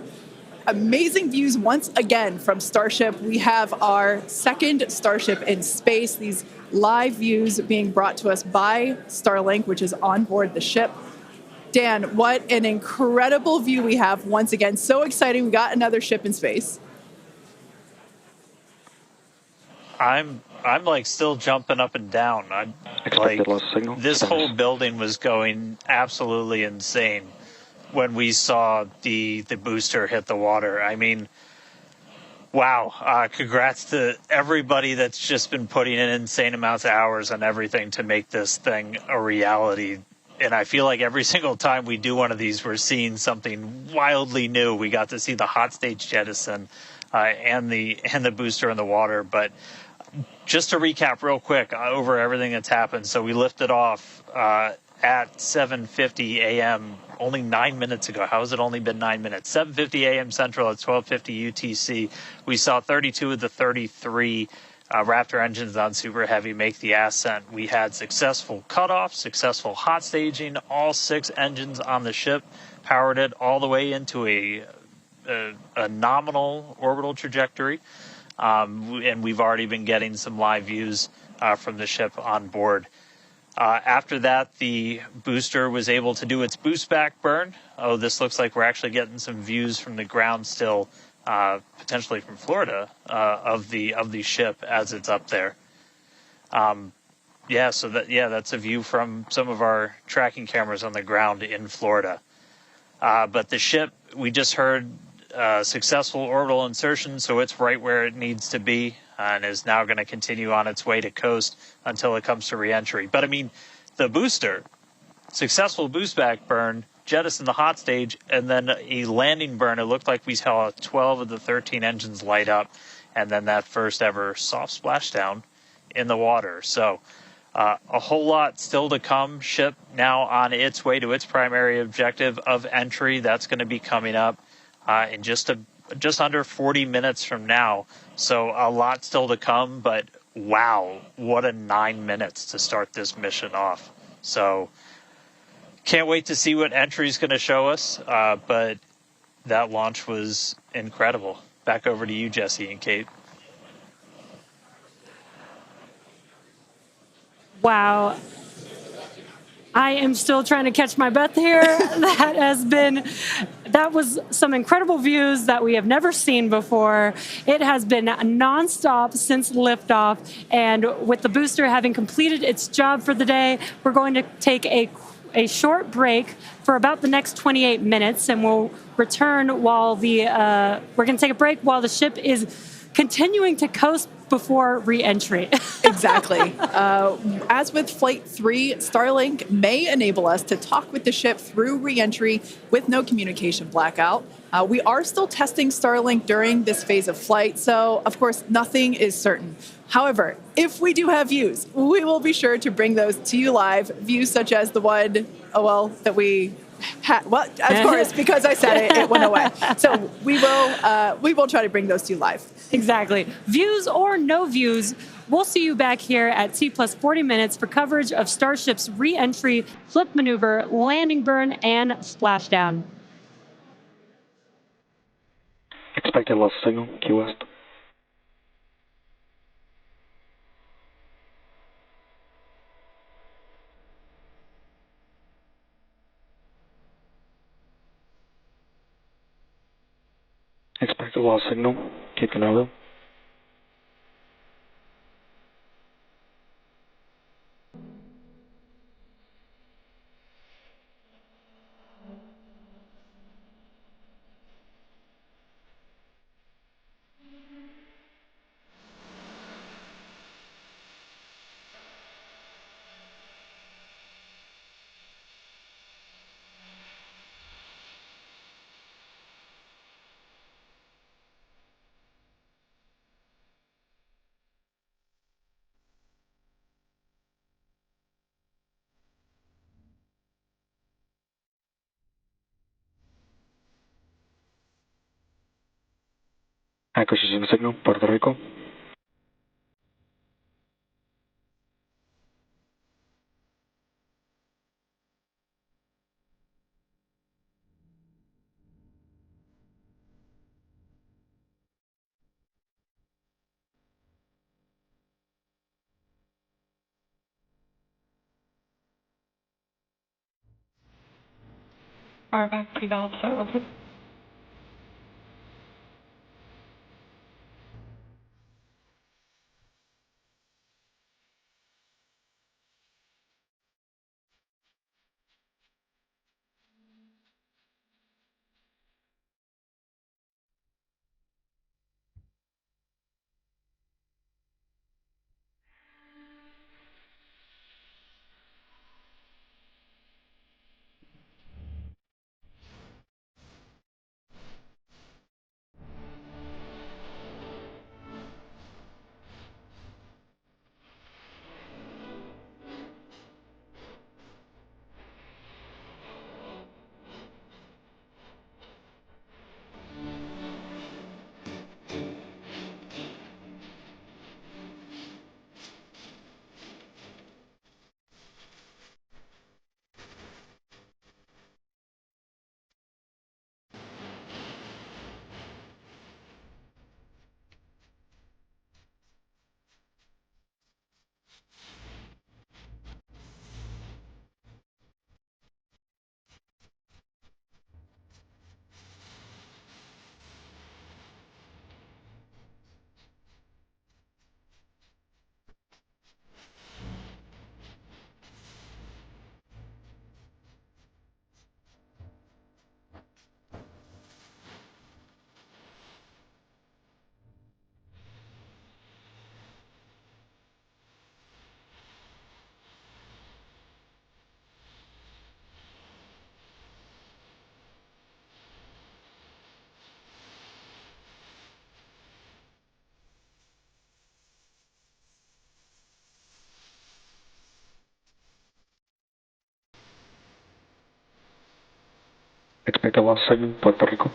Amazing views once again from Starship. We have our second Starship in space. These live views being brought to us by Starlink, which is on board the ship. Dan, what an incredible view we have once again. So exciting. We got another ship in space. I'm like still jumping up and down. Expected lost signal. This whole building was going absolutely insane when we saw the booster hit the water. I mean, Wow. Congrats to everybody that's just been putting in insane amounts of hours on everything to make this thing a reality. And I feel like every single time we do one of these, we're seeing something wildly new. We got to see the hot stage jettison and the booster in the water. But just to recap real quick over everything that's happened. So we lifted off at 7:50 a.m. only 9 minutes ago. How has it only been 9 minutes? 7:50 a.m. Central at 12:50 UTC. We saw 32 of the 33 Raptor engines on Super Heavy make the ascent. We had successful cutoff, successful hot staging. All 6 engines on the ship powered it all the way into a nominal orbital trajectory. And we've already been getting some live views from the ship on board. After that, the booster was able to do its boost back burn. Oh, this looks like we're actually getting some views from the ground still, potentially from Florida, of the ship as it's up there. That's a view from some of our tracking cameras on the ground in Florida. But the ship, we just heard successful orbital insertion, so it's right where it needs to be and is now going to continue on its way to coast until it comes to reentry. But I mean, the booster, successful boost back burn, jettison the hot stage, and then a landing burn. It looked like we saw 12 of the 13 engines light up, and then that first ever soft splashdown in the water. So a whole lot still to come. Ship now on its way to its primary objective of entry. That's going to be coming up in just under 40 minutes from now. So a lot still to come, but wow, what a 9 minutes to start this mission off. So can't wait to see what entry is going to show us, but that launch was incredible. Back over to you, Jesse and Kate. Wow. I am still trying to catch my breath here. That was some incredible views that we have never seen before. It has been nonstop since liftoff, and with the booster having completed its job for the day, we're going to take a short break for about the next 28 minutes, and we'll return while we're going to take a break while the ship is continuing to coast before re-entry. Exactly. As with Flight 3, Starlink may enable us to talk with the ship through re-entry with no communication blackout. We are still testing Starlink during this phase of flight, so of course nothing is certain. However, if we do have views, we will be sure to bring those to you live. Views such as the one, that we had. Well, of course, because I said it went away. So we will try to bring those to you live. Exactly. Views or no views, we'll see you back here at T plus 40 minutes for coverage of Starship's re-entry, flip maneuver, landing burn, and splashdown. Expected loss signal, Key West. Expected loss signal, Cape Canaveral. Acquisition signal, Puerto Rico. RVAC pre-valves are open. Expect a loss signal, Puerto Rico.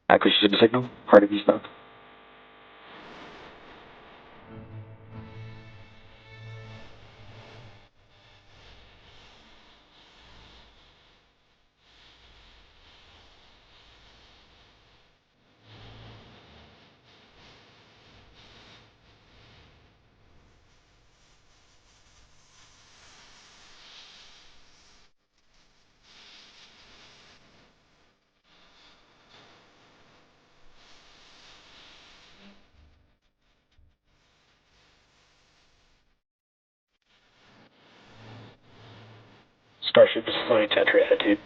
Acquisition signal, heart of eastbound. Starship is slowing to enter attitude.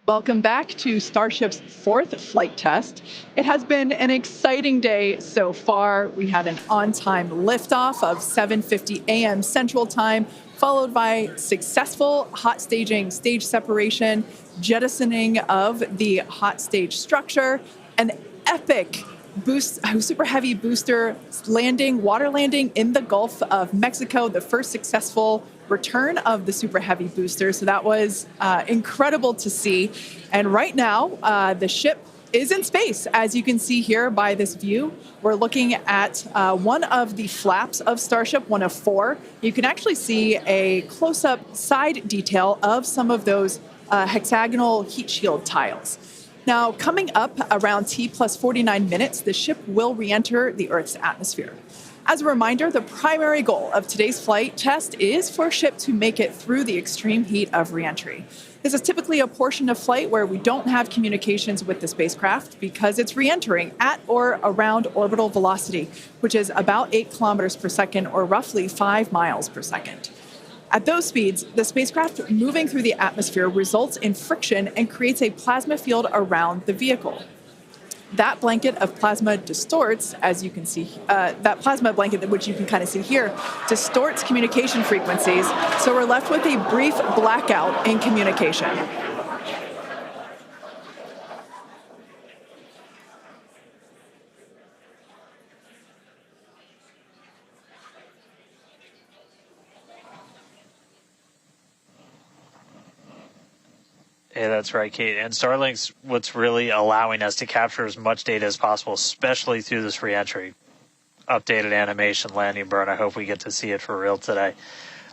Welcome back to Starship's fourth flight test. It has been an exciting day so far. We had an on-time liftoff of 7:50 a.m. Central Time, followed by successful hot staging, stage separation, jettisoning of the hot stage structure, an epic super heavy booster landing, water landing in the Gulf of Mexico, the first successful return of the super heavy booster. So that was incredible to see. And right now, the ship is in space. As you can see here by this view, we're looking at one of the flaps of Starship, one of four. You can actually see a close-up side detail of some of those hexagonal heat shield tiles. Now, coming up around T plus 49 minutes, the ship will re-enter the Earth's atmosphere. As a reminder, the primary goal of today's flight test is for a ship to make it through the extreme heat of re-entry. This is typically a portion of flight where we don't have communications with the spacecraft because it's re-entering at or around orbital velocity, which is about 8 kilometers per second or roughly 5 miles per second. At those speeds, the spacecraft moving through the atmosphere results in friction and creates a plasma field around the vehicle. That blanket of plasma distorts, as you can see, that plasma blanket, which you can kind of see here, distorts communication frequencies, so we're left with a brief blackout in communication. Yeah, that's right, Kate. And Starlink's what's really allowing us to capture as much data as possible, especially through this reentry. Updated animation, landing burn. I hope we get to see it for real today.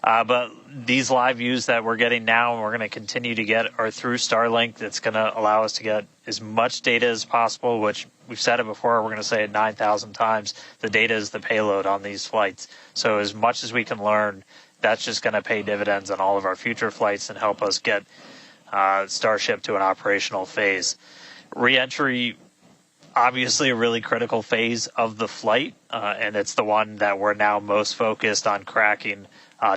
But these live views that we're getting now and we're going to continue to get are through Starlink. That's going to allow us to get as much data as possible, which we've said it before. We're going to say it 9,000 times. The data is the payload on these flights. So as much as we can learn, that's just going to pay dividends on all of our future flights and help us get Starship to an operational phase. Re-entry, obviously a really critical phase of the flight, and it's the one that we're now most focused on cracking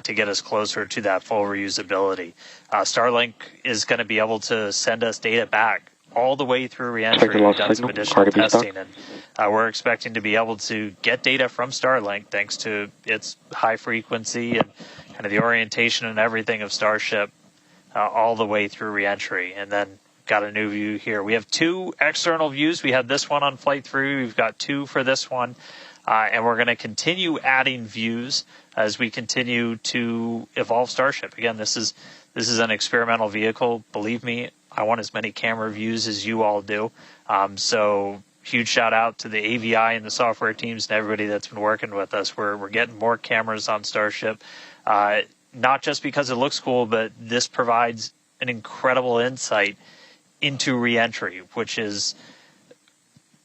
to get us closer to that full reusability. Starlink is going to be able to send us data back all the way through re-entry. We've done some additional testing, and we're expecting to be able to get data from Starlink thanks to its high frequency and kind of the orientation and everything of Starship all the way through re-entry. And then got a new view here. We have two external views. We had this one on flight 3. We've got two for this one. And we're going to continue adding views as we continue to evolve Starship. Again, this is an experimental vehicle. Believe me, I want as many camera views as you all do. So huge shout out to the AVI and the software teams and everybody that's been working with us. We're getting more cameras on Starship. Not just because it looks cool, but this provides an incredible insight into re-entry, which is,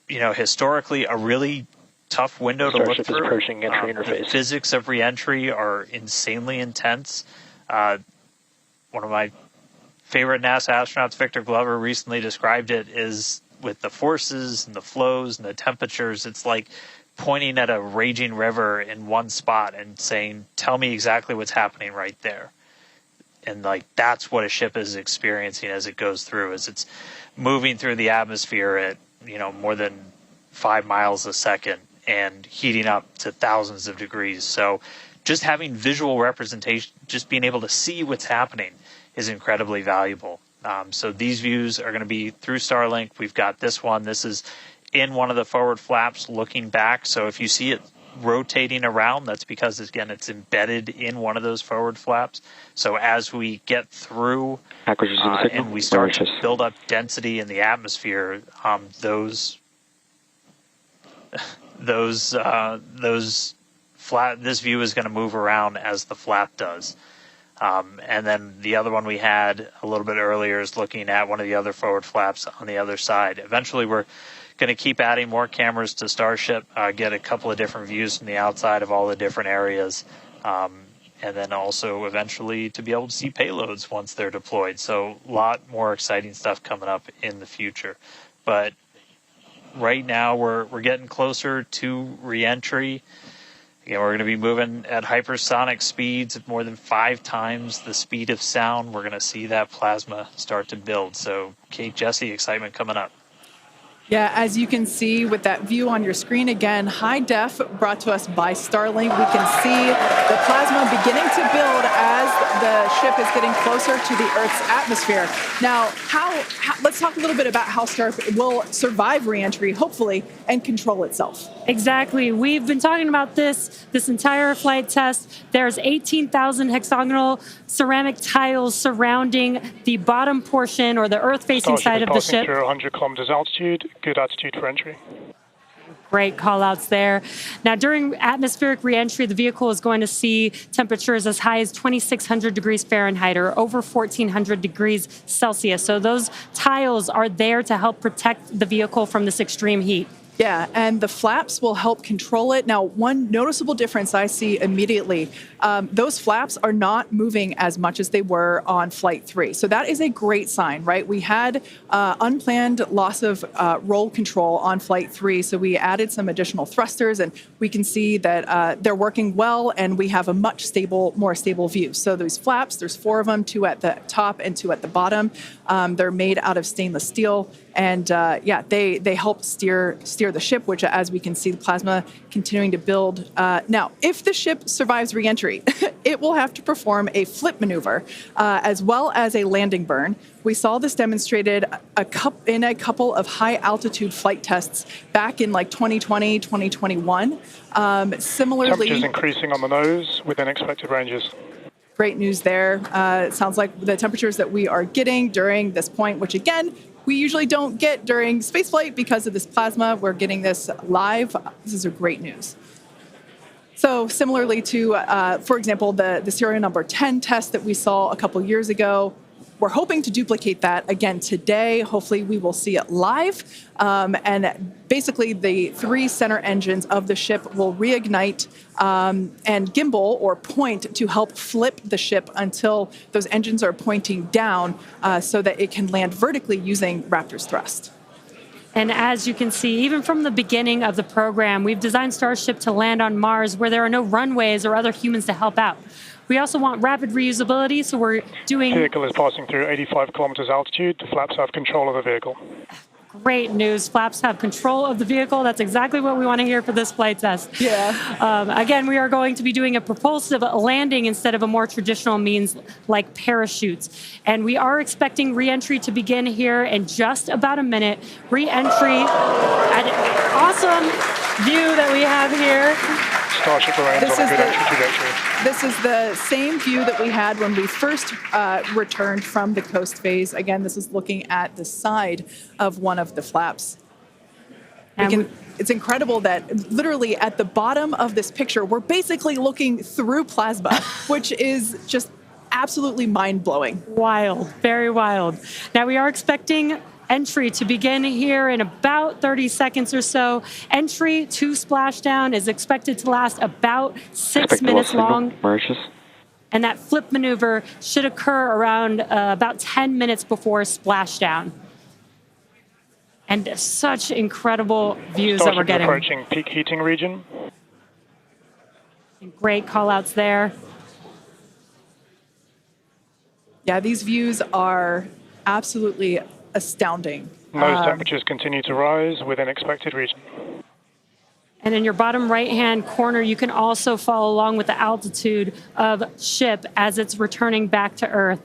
historically a really tough window to look through. Approaching entry interface. The physics of re-entry are insanely intense. One of my favorite NASA astronauts, Victor Glover, recently described it as with the forces and the flows and the temperatures, it's like pointing at a raging river in one spot and saying, tell me exactly what's happening right there. And that's what a ship is experiencing as it goes through, as it's moving through the atmosphere at, more than 5 miles a second and heating up to thousands of degrees. So just having visual representation, just being able to see what's happening is incredibly valuable. So these views are going to be through Starlink. We've got this one. This is in one of the forward flaps looking back. So if you see it rotating around, that's because, again, it's embedded in one of those forward flaps. So as we get through and we start to build up density in the atmosphere, this view is going to move around as the flap does. And then the other one we had a little bit earlier is looking at one of the other forward flaps on the other side. Eventually, we're going to keep adding more cameras to Starship, get a couple of different views from the outside of all the different areas, and then also eventually to be able to see payloads once they're deployed. So a lot more exciting stuff coming up in the future. But right now we're getting closer to re-entry. Again, we're going to be moving at hypersonic speeds of more than 5 times the speed of sound. We're going to see that plasma start to build. So, Kate, Jesse, excitement coming up. Yeah, as you can see with that view on your screen, again, high def brought to us by Starlink. We can see the plasma beginning to build as the ship is getting closer to the Earth's atmosphere. Now, let's talk a little bit about how Starship will survive reentry, hopefully, and control itself. Exactly. We've been talking about this entire flight test. There's 18,000 hexagonal ceramic tiles surrounding the bottom portion or the Earth-facing side of the ship. Starship is passing through 100 kilometers altitude. Good attitude for entry. Great call-outs there. Now, during atmospheric reentry, the vehicle is going to see temperatures as high as 2,600 degrees Fahrenheit or over 1,400 degrees Celsius. So those tiles are there to help protect the vehicle from this extreme heat. Yeah, and the flaps will help control it. Now, one noticeable difference I see immediately, those flaps are not moving as much as they were on Flight 3. So that is a great sign, right? We had unplanned loss of roll control on Flight 3, so we added some additional thrusters, and we can see that they're working well, and we have a much more stable view. So those flaps, there's 4 of them, 2 at the top and 2 at the bottom. They're made out of stainless steel. And they help steer the ship, which, as we can see, the plasma continuing to build. Now, if the ship survives reentry, it will have to perform a flip maneuver as well as a landing burn. We saw this demonstrated in a couple of high-altitude flight tests back in like 2020, 2021. Similarly, Temperatures increasing on the nose within expected ranges. Great news there. It sounds like the temperatures that we are getting during this point, which again, we usually don't get during spaceflight because of this plasma. We're getting this live. This is a great news. So similarly to, for example, the serial number 10 test that we saw a couple years ago, we're hoping to duplicate that again today. Hopefully we will see it live. And basically the 3 center engines of the ship will reignite and gimbal or point to help flip the ship until those engines are pointing down so that it can land vertically using Raptor's thrust. And as you can see, even from the beginning of the program, we've designed Starship to land on Mars where there are no runways or other humans to help out. We also want rapid reusability, so we're doing... The vehicle is passing through 85 kilometers altitude. The flaps have control of the vehicle. Great news. Flaps have control of the vehicle. That's exactly what we want to hear for this flight test. Yeah. Again, we are going to be doing a propulsive landing instead of a more traditional means like parachutes. And we are expecting re-entry to begin here in just about a minute. Re-entry, an awesome view that we have here. Starship remains on a good entry trajectory. This is the same view that we had when we first returned from the coast phase. Again, this is looking at the side of one of the flaps. It's incredible that literally at the bottom of this picture, we're basically looking through plasma, which is just absolutely mind-blowing. Wild, very wild. Now we are expecting entry to begin here in about 30 seconds or so. Entry to splashdown is expected to last about 6 minutes long. And that flip maneuver should occur around about 10 minutes before splashdown. And such incredible views that we're getting. Approaching peak heating region. Great call-outs there. Yeah, these views are absolutely astounding. Nose temperatures continue to rise within expected region. And in your bottom right-hand corner, you can also follow along with the altitude of ship as it's returning back to Earth.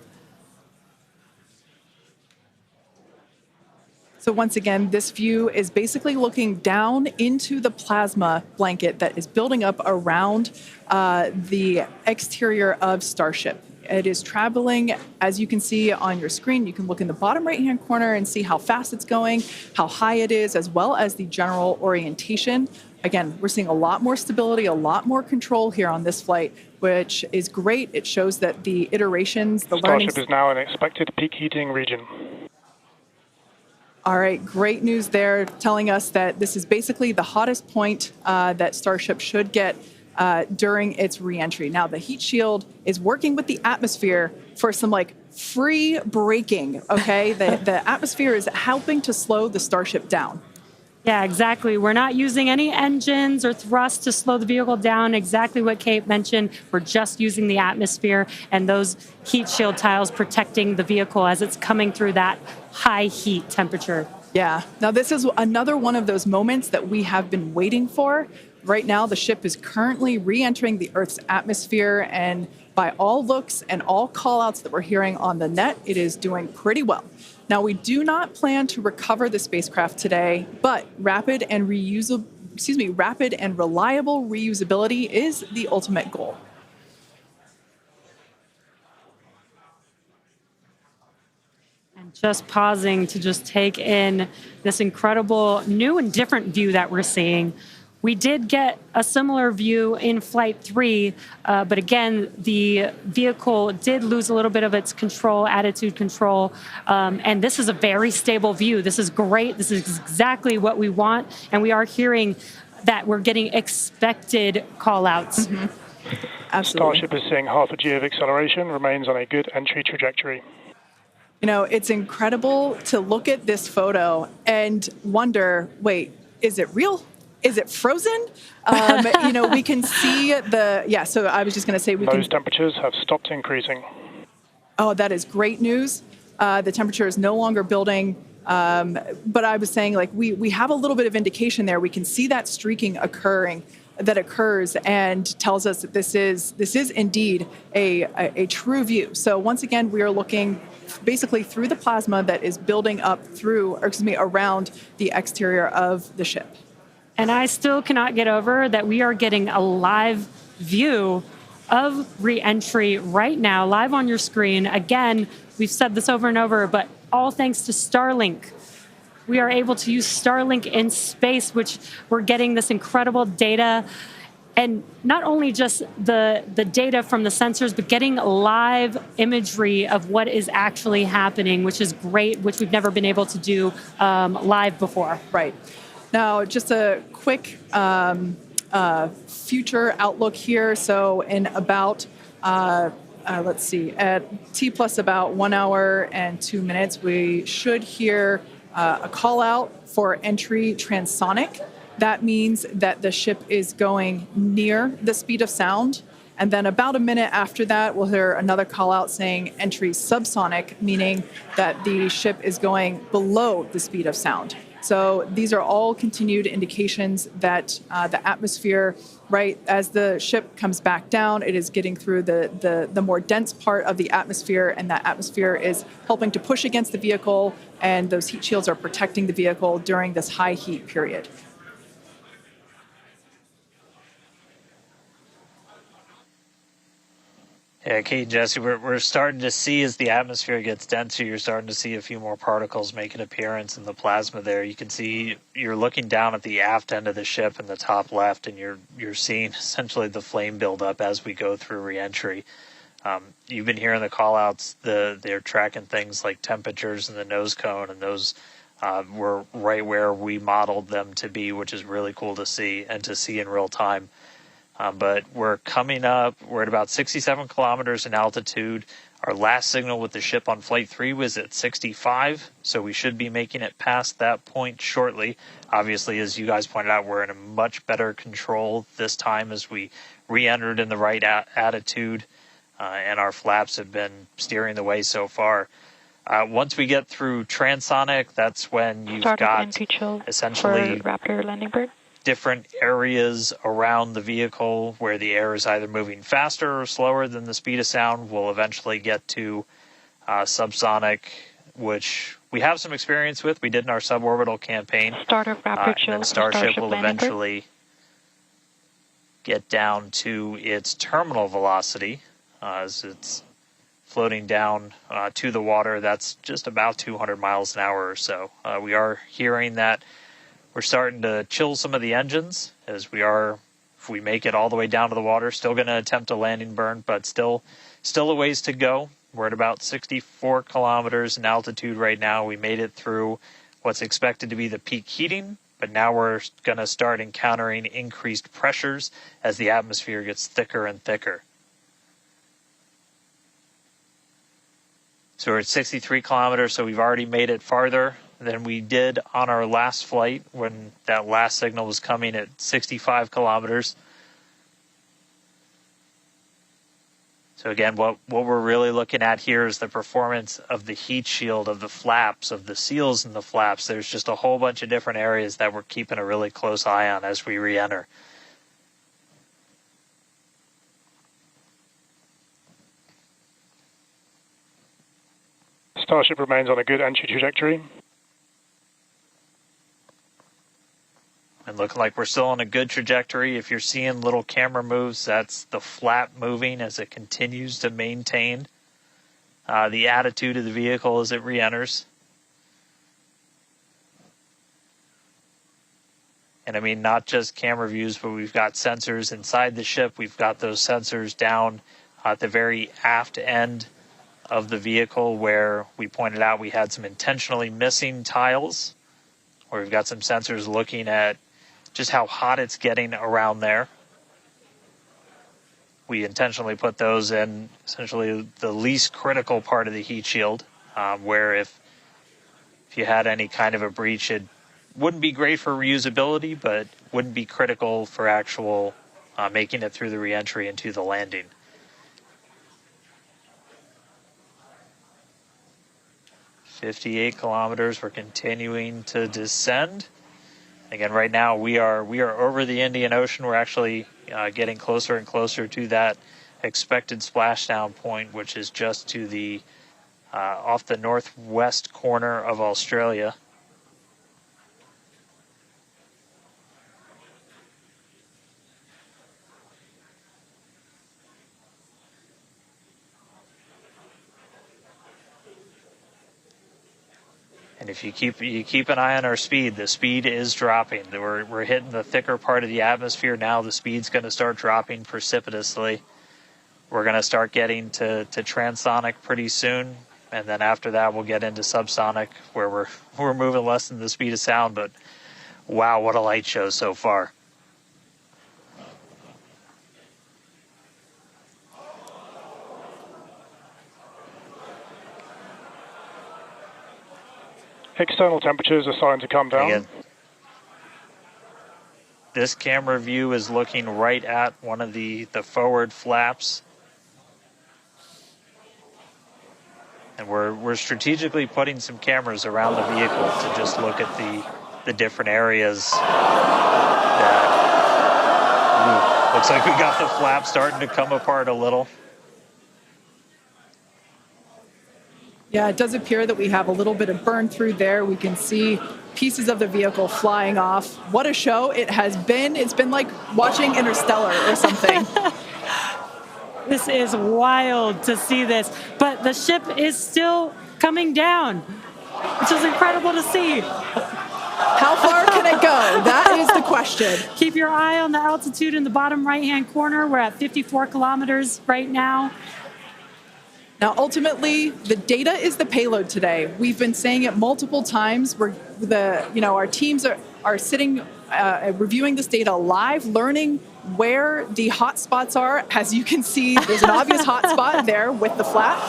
So once again, this view is basically looking down into the plasma blanket that is building up around the exterior of Starship. It is traveling, as you can see on your screen. You can look in the bottom right-hand corner and see how fast it's going, how high it is, as well as the general orientation. Again, we're seeing a lot more stability, a lot more control here on this flight, which is great. It shows that the iterations, the learning... Starship is now in expected peak heating region. All right, great news there, telling us that this is basically the hottest point that Starship should get during its reentry. Now, the heat shield is working with the atmosphere for some free braking, okay? The atmosphere is helping to slow the Starship down. Yeah, exactly. We're not using any engines or thrust to slow the vehicle down. Exactly what Kate mentioned. We're just using the atmosphere and those heat shield tiles protecting the vehicle as it's coming through that high heat temperature. Yeah. Now, this is another one of those moments that we have been waiting for. Right now, the ship is currently re-entering the Earth's atmosphere, and by all looks and all call-outs that we're hearing on the net, it is doing pretty well. Now, we do not plan to recover the spacecraft today, but rapid and reliable reusability is the ultimate goal. And just pausing to just take in this incredible new and different view that we're seeing. We did get a similar view in Flight 3, but again, the vehicle did lose a little bit of its control, attitude control, and this is a very stable view. This is great. This is exactly what we want, and we are hearing that we're getting expected call-outs. Absolutely. Starship is seeing half a G of acceleration, remains on a good entry trajectory. You know, it's incredible to look at this photo and wonder, wait, is it real? Is it frozen? You know, we can see so I was just going to say Those temperatures have stopped increasing. Oh, that is great news. The temperature is no longer building. But I was saying, like, we have a little bit of indication there. We can see that streaking occurs and tells us that this is indeed a true view. So once again, we are looking basically through the plasma that is building up around the exterior of the ship. And I still cannot get over that we are getting a live view of re-entry right now, live on your screen. Again, we've said this over and over, but all thanks to Starlink. We are able to use Starlink in space, which we're getting this incredible data. And not only just the data from the sensors, but getting live imagery of what is actually happening, which is great, which we've never been able to do live before. Right. Now, just a quick future outlook here. So in about, at T plus about 1 hour and 2 minutes, we should hear a call out for entry transonic. That means that the ship is going near the speed of sound. And then about a minute after that, we'll hear another call out saying entry subsonic, meaning that the ship is going below the speed of sound. So these are all continued indications that the atmosphere, right, as the ship comes back down, it is getting through the more dense part of the atmosphere, and that atmosphere is helping to push against the vehicle, and those heat shields are protecting the vehicle during this high heat period. Yeah, Kate and Jesse, we're starting to see as the atmosphere gets denser, you're starting to see a few more particles make an appearance in the plasma there. You can see you're looking down at the aft end of the ship in the top left, and you're seeing essentially the flame build up as we go through reentry. You've been hearing the call-outs. They're tracking things like temperatures in the nose cone, and those were right where we modeled them to be, which is really cool to see and to see in real time. But we're coming up. We're at about 67 kilometers in altitude. Our last signal with the ship on Flight 3 was at 65, so we should be making it past that point shortly. Obviously, as you guys pointed out, we're in a much better control this time as we re-entered in the right attitude, and our flaps have been steering the way so far. Once we get through transonic, that's when you've got essentially Raptor landing bird. Different areas around the vehicle where the air is either moving faster or slower than the speed of sound. We'll eventually get to subsonic, which we have some experience with. We did in our suborbital campaign. Start of Raptor chill. And Starship will eventually get down to its terminal velocity as it's floating down to the water. That's just about 200 miles an hour or so. We are hearing that we're starting to chill some of the engines as we are, if we make it all the way down to the water, still going to attempt a landing burn, but still a ways to go. We're at about 64 kilometers in altitude right now. We made it through what's expected to be the peak heating, but now we're going to start encountering increased pressures as the atmosphere gets thicker and thicker. So we're at 63 kilometers, so we've already made it farther. than we did on our last flight when that last signal was coming at 65 kilometers. So again, what we're really looking at here is the performance of the heat shield, of the flaps, of the seals in the flaps. There's just a whole bunch of different areas that we're keeping a really close eye on as we re-enter. Starship remains on a good entry trajectory. And looking like we're still on a good trajectory. If you're seeing little camera moves, that's the flap moving as it continues to maintain the attitude of the vehicle as it re-enters. And I mean, not just camera views, but we've got sensors inside the ship. We've got those sensors down at the very aft end of the vehicle where we pointed out we had some intentionally missing tiles, where we've got some sensors looking at just how hot it's getting around there. We intentionally put those in essentially the least critical part of the heat shield, where if you had any kind of a breach, it wouldn't be great for reusability, but wouldn't be critical for actual making it through the re-entry into the landing. "58 kilometers, we're continuing to descend. Again, right now we are over the Indian Ocean. We're actually getting closer and closer to that expected splashdown point, which is just to the off the northwest corner of Australia. And if you keep an eye on our speed, the speed is dropping. We're hitting the thicker part of the atmosphere now. The speed's going to start dropping precipitously. We're going to start getting to transonic pretty soon, and then after that we'll get into subsonic, where we're moving less than the speed of sound. But wow, what a light show so far! External temperatures are starting to come down. Again, this camera view is looking right at one of the forward flaps. And we're strategically putting some cameras around the vehicle to just look at the different areas that looks like we got the flap starting to come apart a little. Yeah, it does appear that we have a little bit of burn through there. We can see pieces of the vehicle flying off. What a show it has been. It's been like watching Interstellar or something. This is wild to see this, but the ship is still coming down, which is incredible to see. How far can it go? That is the question. Keep your eye on the altitude in the bottom right-hand corner. We're at 54 kilometers right now. Now, ultimately, the data is the payload today. We've been saying it multiple times. Our teams are sitting, reviewing this data live, learning where the hot spots are. As you can see, there's an obvious hot spot there with the flap,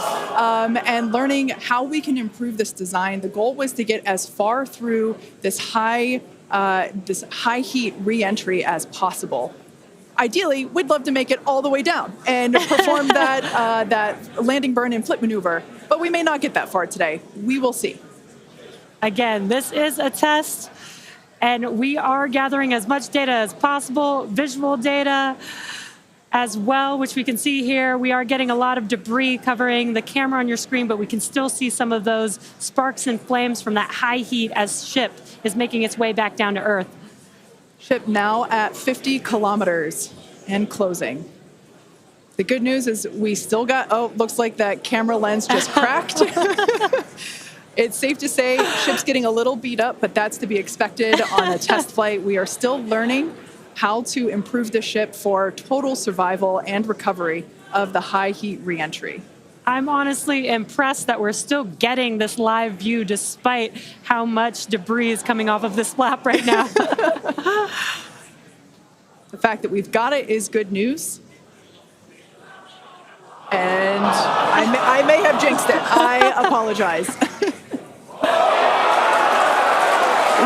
and learning how we can improve this design. The goal was to get as far through this high heat re-entry as possible. Ideally, we'd love to make it all the way down and perform that landing burn and flip maneuver, but we may not get that far today. We will see. Again, this is a test, and we are gathering as much data as possible, visual data as well, which we can see here. We are getting a lot of debris covering the camera on your screen, but we can still see some of those sparks and flames from that high heat as ship is making its way back down to Earth. Ship now at 50 kilometers and closing. The good news is we still got, looks like that camera lens just cracked. It's safe to say ship's getting a little beat up, but that's to be expected on a test flight. We are still learning how to improve the ship for total survival and recovery of the high heat reentry. I'm honestly impressed that we're still getting this live view despite how much debris is coming off of this flap right now. The fact that we've got it is good news. And I may have jinxed it. I apologize.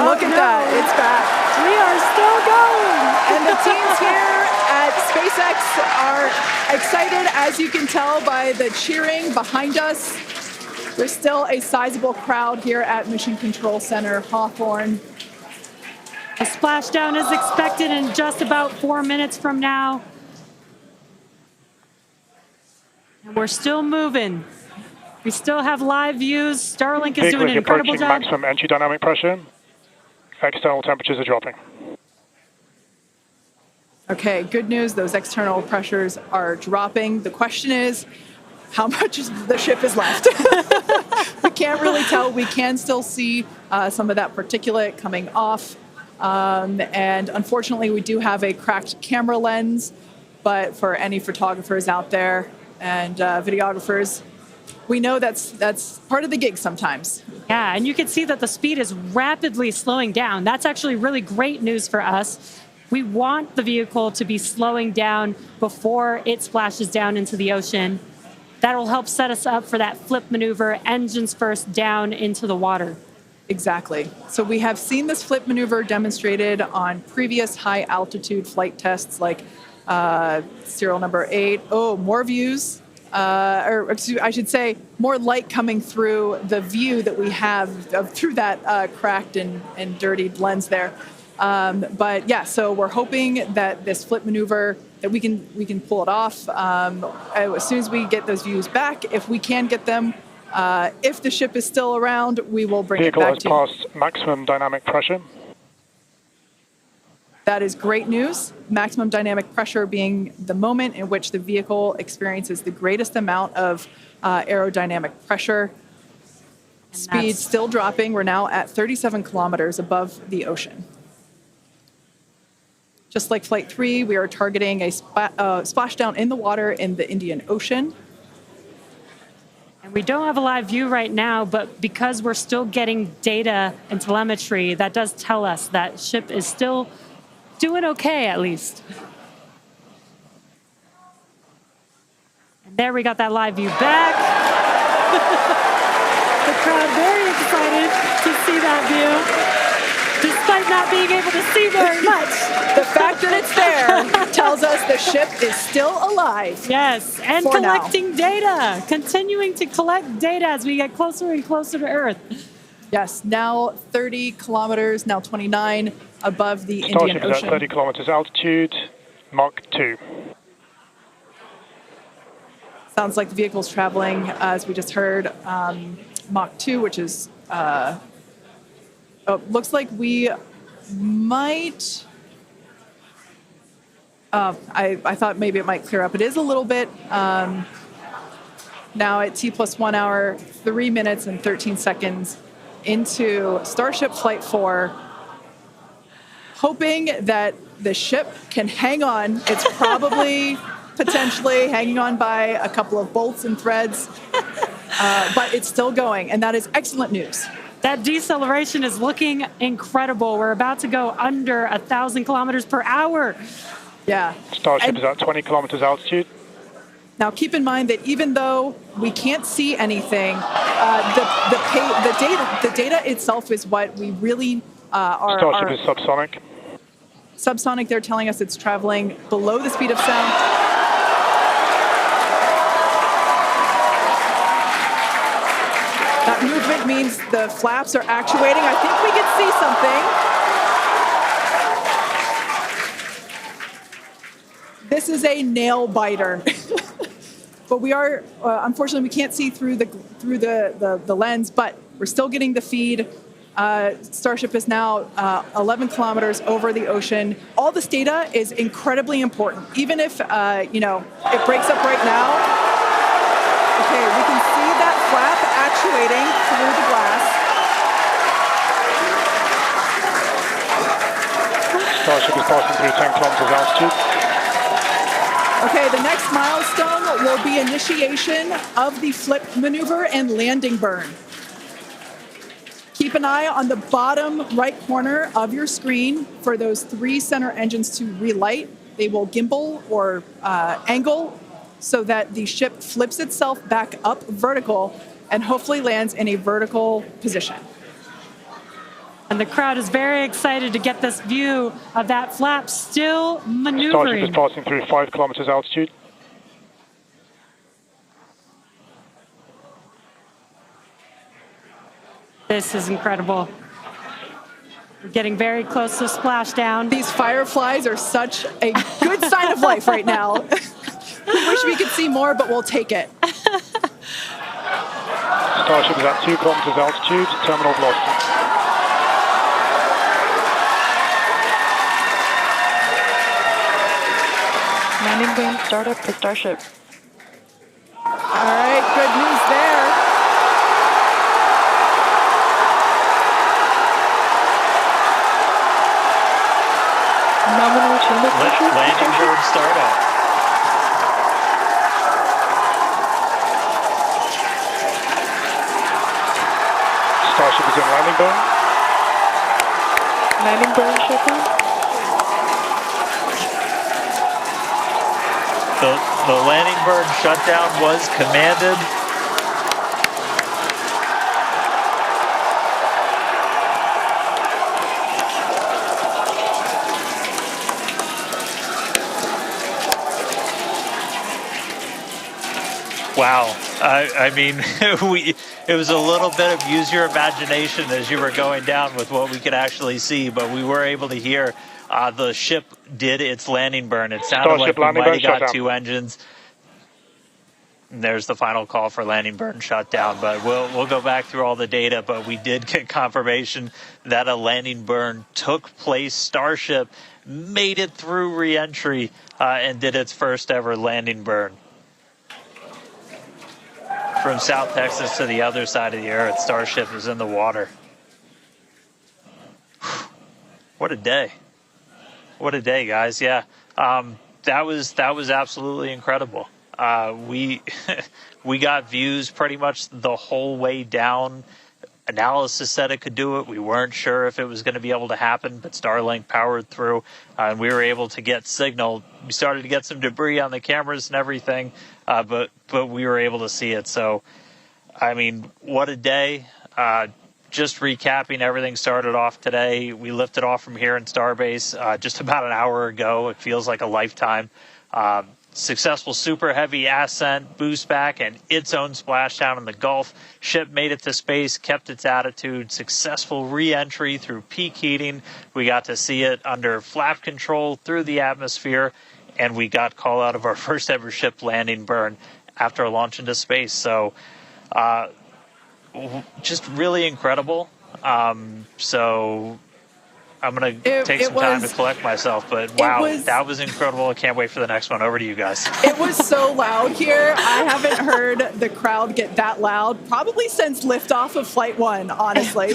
Look at that, it's back. We are still going. And the teams here at SpaceX are excited, as you can tell by the cheering behind us. There's still a sizable crowd here at Mission Control Center Hawthorne. A splashdown is expected in just about 4 minutes from now. And we're still moving. We still have live views. Starlink is doing an incredible job. Maximum entry dynamic pressure. External temperatures are dropping. Okay, good news, those external pressures are dropping. The question is, how much of the ship is left? We can't really tell. We can still see some of that particulate coming off. And unfortunately, we do have a cracked camera lens. But for any photographers out there and videographers, we know that's part of the gig sometimes. Yeah, and you can see that the speed is rapidly slowing down. That's actually really great news for us. We want the vehicle to be slowing down before it splashes down into the ocean. That'll help set us up for that flip maneuver, engines first down into the water. Exactly. So we have seen this flip maneuver demonstrated on previous high altitude flight tests like serial number 8. Oh, more views. Or excuse, I should say, more light coming through the view that we have through that cracked and dirtied lens there. But yeah, so we're hoping that this flip maneuver, that we can pull it off as soon as we get those views back. If we can get them, if the ship is still around, we will bring it back to you. Vehicle has passed maximum dynamic pressure. That is great news. Maximum dynamic pressure being the moment in which the vehicle experiences the greatest amount of aerodynamic pressure. Speed still dropping. We're now at 37 kilometers above the ocean. Just like Flight 3, we are targeting a splashdown in the water in the Indian Ocean. And we don't have a live view right now, but because we're still getting data and telemetry, that does tell us that ship is still doing okay, at least. And there we got that live view back. The crowd very excited to see that view, despite not being able to see very much. The fact that it's there tells us the ship is still alive. Yes, and collecting data, continuing to collect data as we get closer and closer to Earth. Yes, now 30 kilometers, now 29 above the Indian Starship is Ocean. at 30 kilometers altitude, Mach 2. Sounds like the vehicle's traveling, as we just heard, Mach 2, which is, looks like we might, I thought maybe it might clear up. It is a little bit, now at T plus 1 hour, 3 minutes and 13 seconds into Starship Flight 4, hoping that the ship can hang on. It's probably potentially hanging on by a couple of bolts and threads, but it's still going, and that is excellent news. That deceleration is looking incredible. We're about to go under 1,000 kilometers per hour. Yeah. Starship is at 20 kilometers altitude. Now, keep in mind that even though we can't see anything, the data itself is what we really are. Starship is subsonic. Subsonic, they're telling us it's traveling below the speed of sound. That movement means the flaps are actuating. I think we can see something. This is a nail biter. But we are, unfortunately, we can't see through the lens, but we're still getting the feed. Starship is now 11 kilometers over the ocean. All this data is incredibly important, even if, it breaks up right now. Okay, we can see that flap actuating through the glass. Starship is passing through 10 kilometers altitude. Okay, the next milestone will be initiation of the flip maneuver and landing burn. Keep an eye on the bottom right corner of your screen for those 3 center engines to relight. They will gimbal or angle so that the ship flips itself back up vertical and hopefully lands in a vertical position. And the crowd is very excited to get this view of that flap still Starship maneuvering. is passing through 5 kilometers altitude. This is incredible. We're getting very close to splashdown. These fireflies are such a good sign of life right now. We wish we could see more, but we'll take it. Starship is at 2 kilometers altitude, terminal velocity. Landing burn startup for Starship. All right, good news there. Nominal chamber pressure for Landing Starship. bird startup. Starship is in landing burn. Landing burn shutdown. The landing burn shutdown was commanded. Wow. I mean, it was a little bit of use your imagination as you were going down with what we could actually see, but we were able to hear the ship did its landing burn. It sounded Starship like we might have got shutdown. 2 engines. And there's the final call for landing burn shutdown, but we'll go back through all the data, but we did get confirmation that a landing burn took place. Starship made it through re-entry and did its first ever landing burn. From South Texas to the other side of the Earth, Starship is in the water. What a day. What a day, guys. Yeah, that was absolutely incredible. We got views pretty much the whole way down. Analysis said it could do it. We weren't sure if it was going to be able to happen, but Starlink powered through, and we were able to get signal. We started to get some debris on the cameras and everything, but we were able to see it. So, I mean, what a day. Just recapping, everything started off today. We lifted off from here in Starbase just about an hour ago. It feels like a lifetime. Successful super heavy ascent, boost back, and its own splashdown in the Gulf. Ship made it to space, kept its attitude. Successful re-entry through peak heating. We got to see it under flap control through the atmosphere, and we got call out of our first ever ship landing burn after launch into space. So, just really incredible. So I'm going to take some time to collect myself, but wow, that was incredible. I can't wait for the next one. Over to you guys. It was so loud here. I haven't heard the crowd get that loud probably since liftoff of Flight 1, honestly.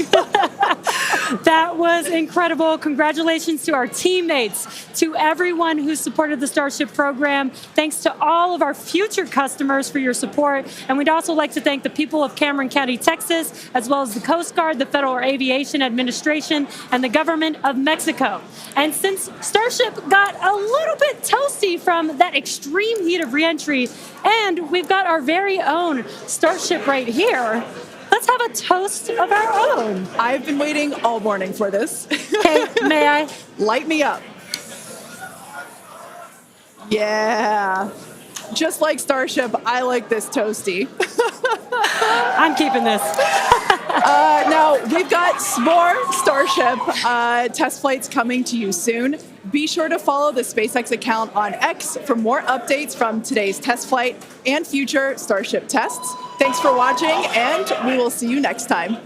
That was incredible. Congratulations to our teammates, to everyone who supported the Starship program. Thanks to all of our future customers for your support. And we'd also like to thank the people of Cameron County, Texas, as well as the Coast Guard, the Federal Aviation Administration, and the government of Mexico. And since Starship got a little bit toasty from that extreme heat of reentry, and we've got our very own Starship right here, let's have a toast of our own. I've been waiting all morning for this. Okay, may I? Light me up. Yeah. Just like Starship, I like this toasty. I'm keeping this. Now, we've got more Starship test flights coming to you soon. Be sure to follow the SpaceX account on X for more updates from today's test flight and future Starship tests. Thanks for watching, and we will see you next time.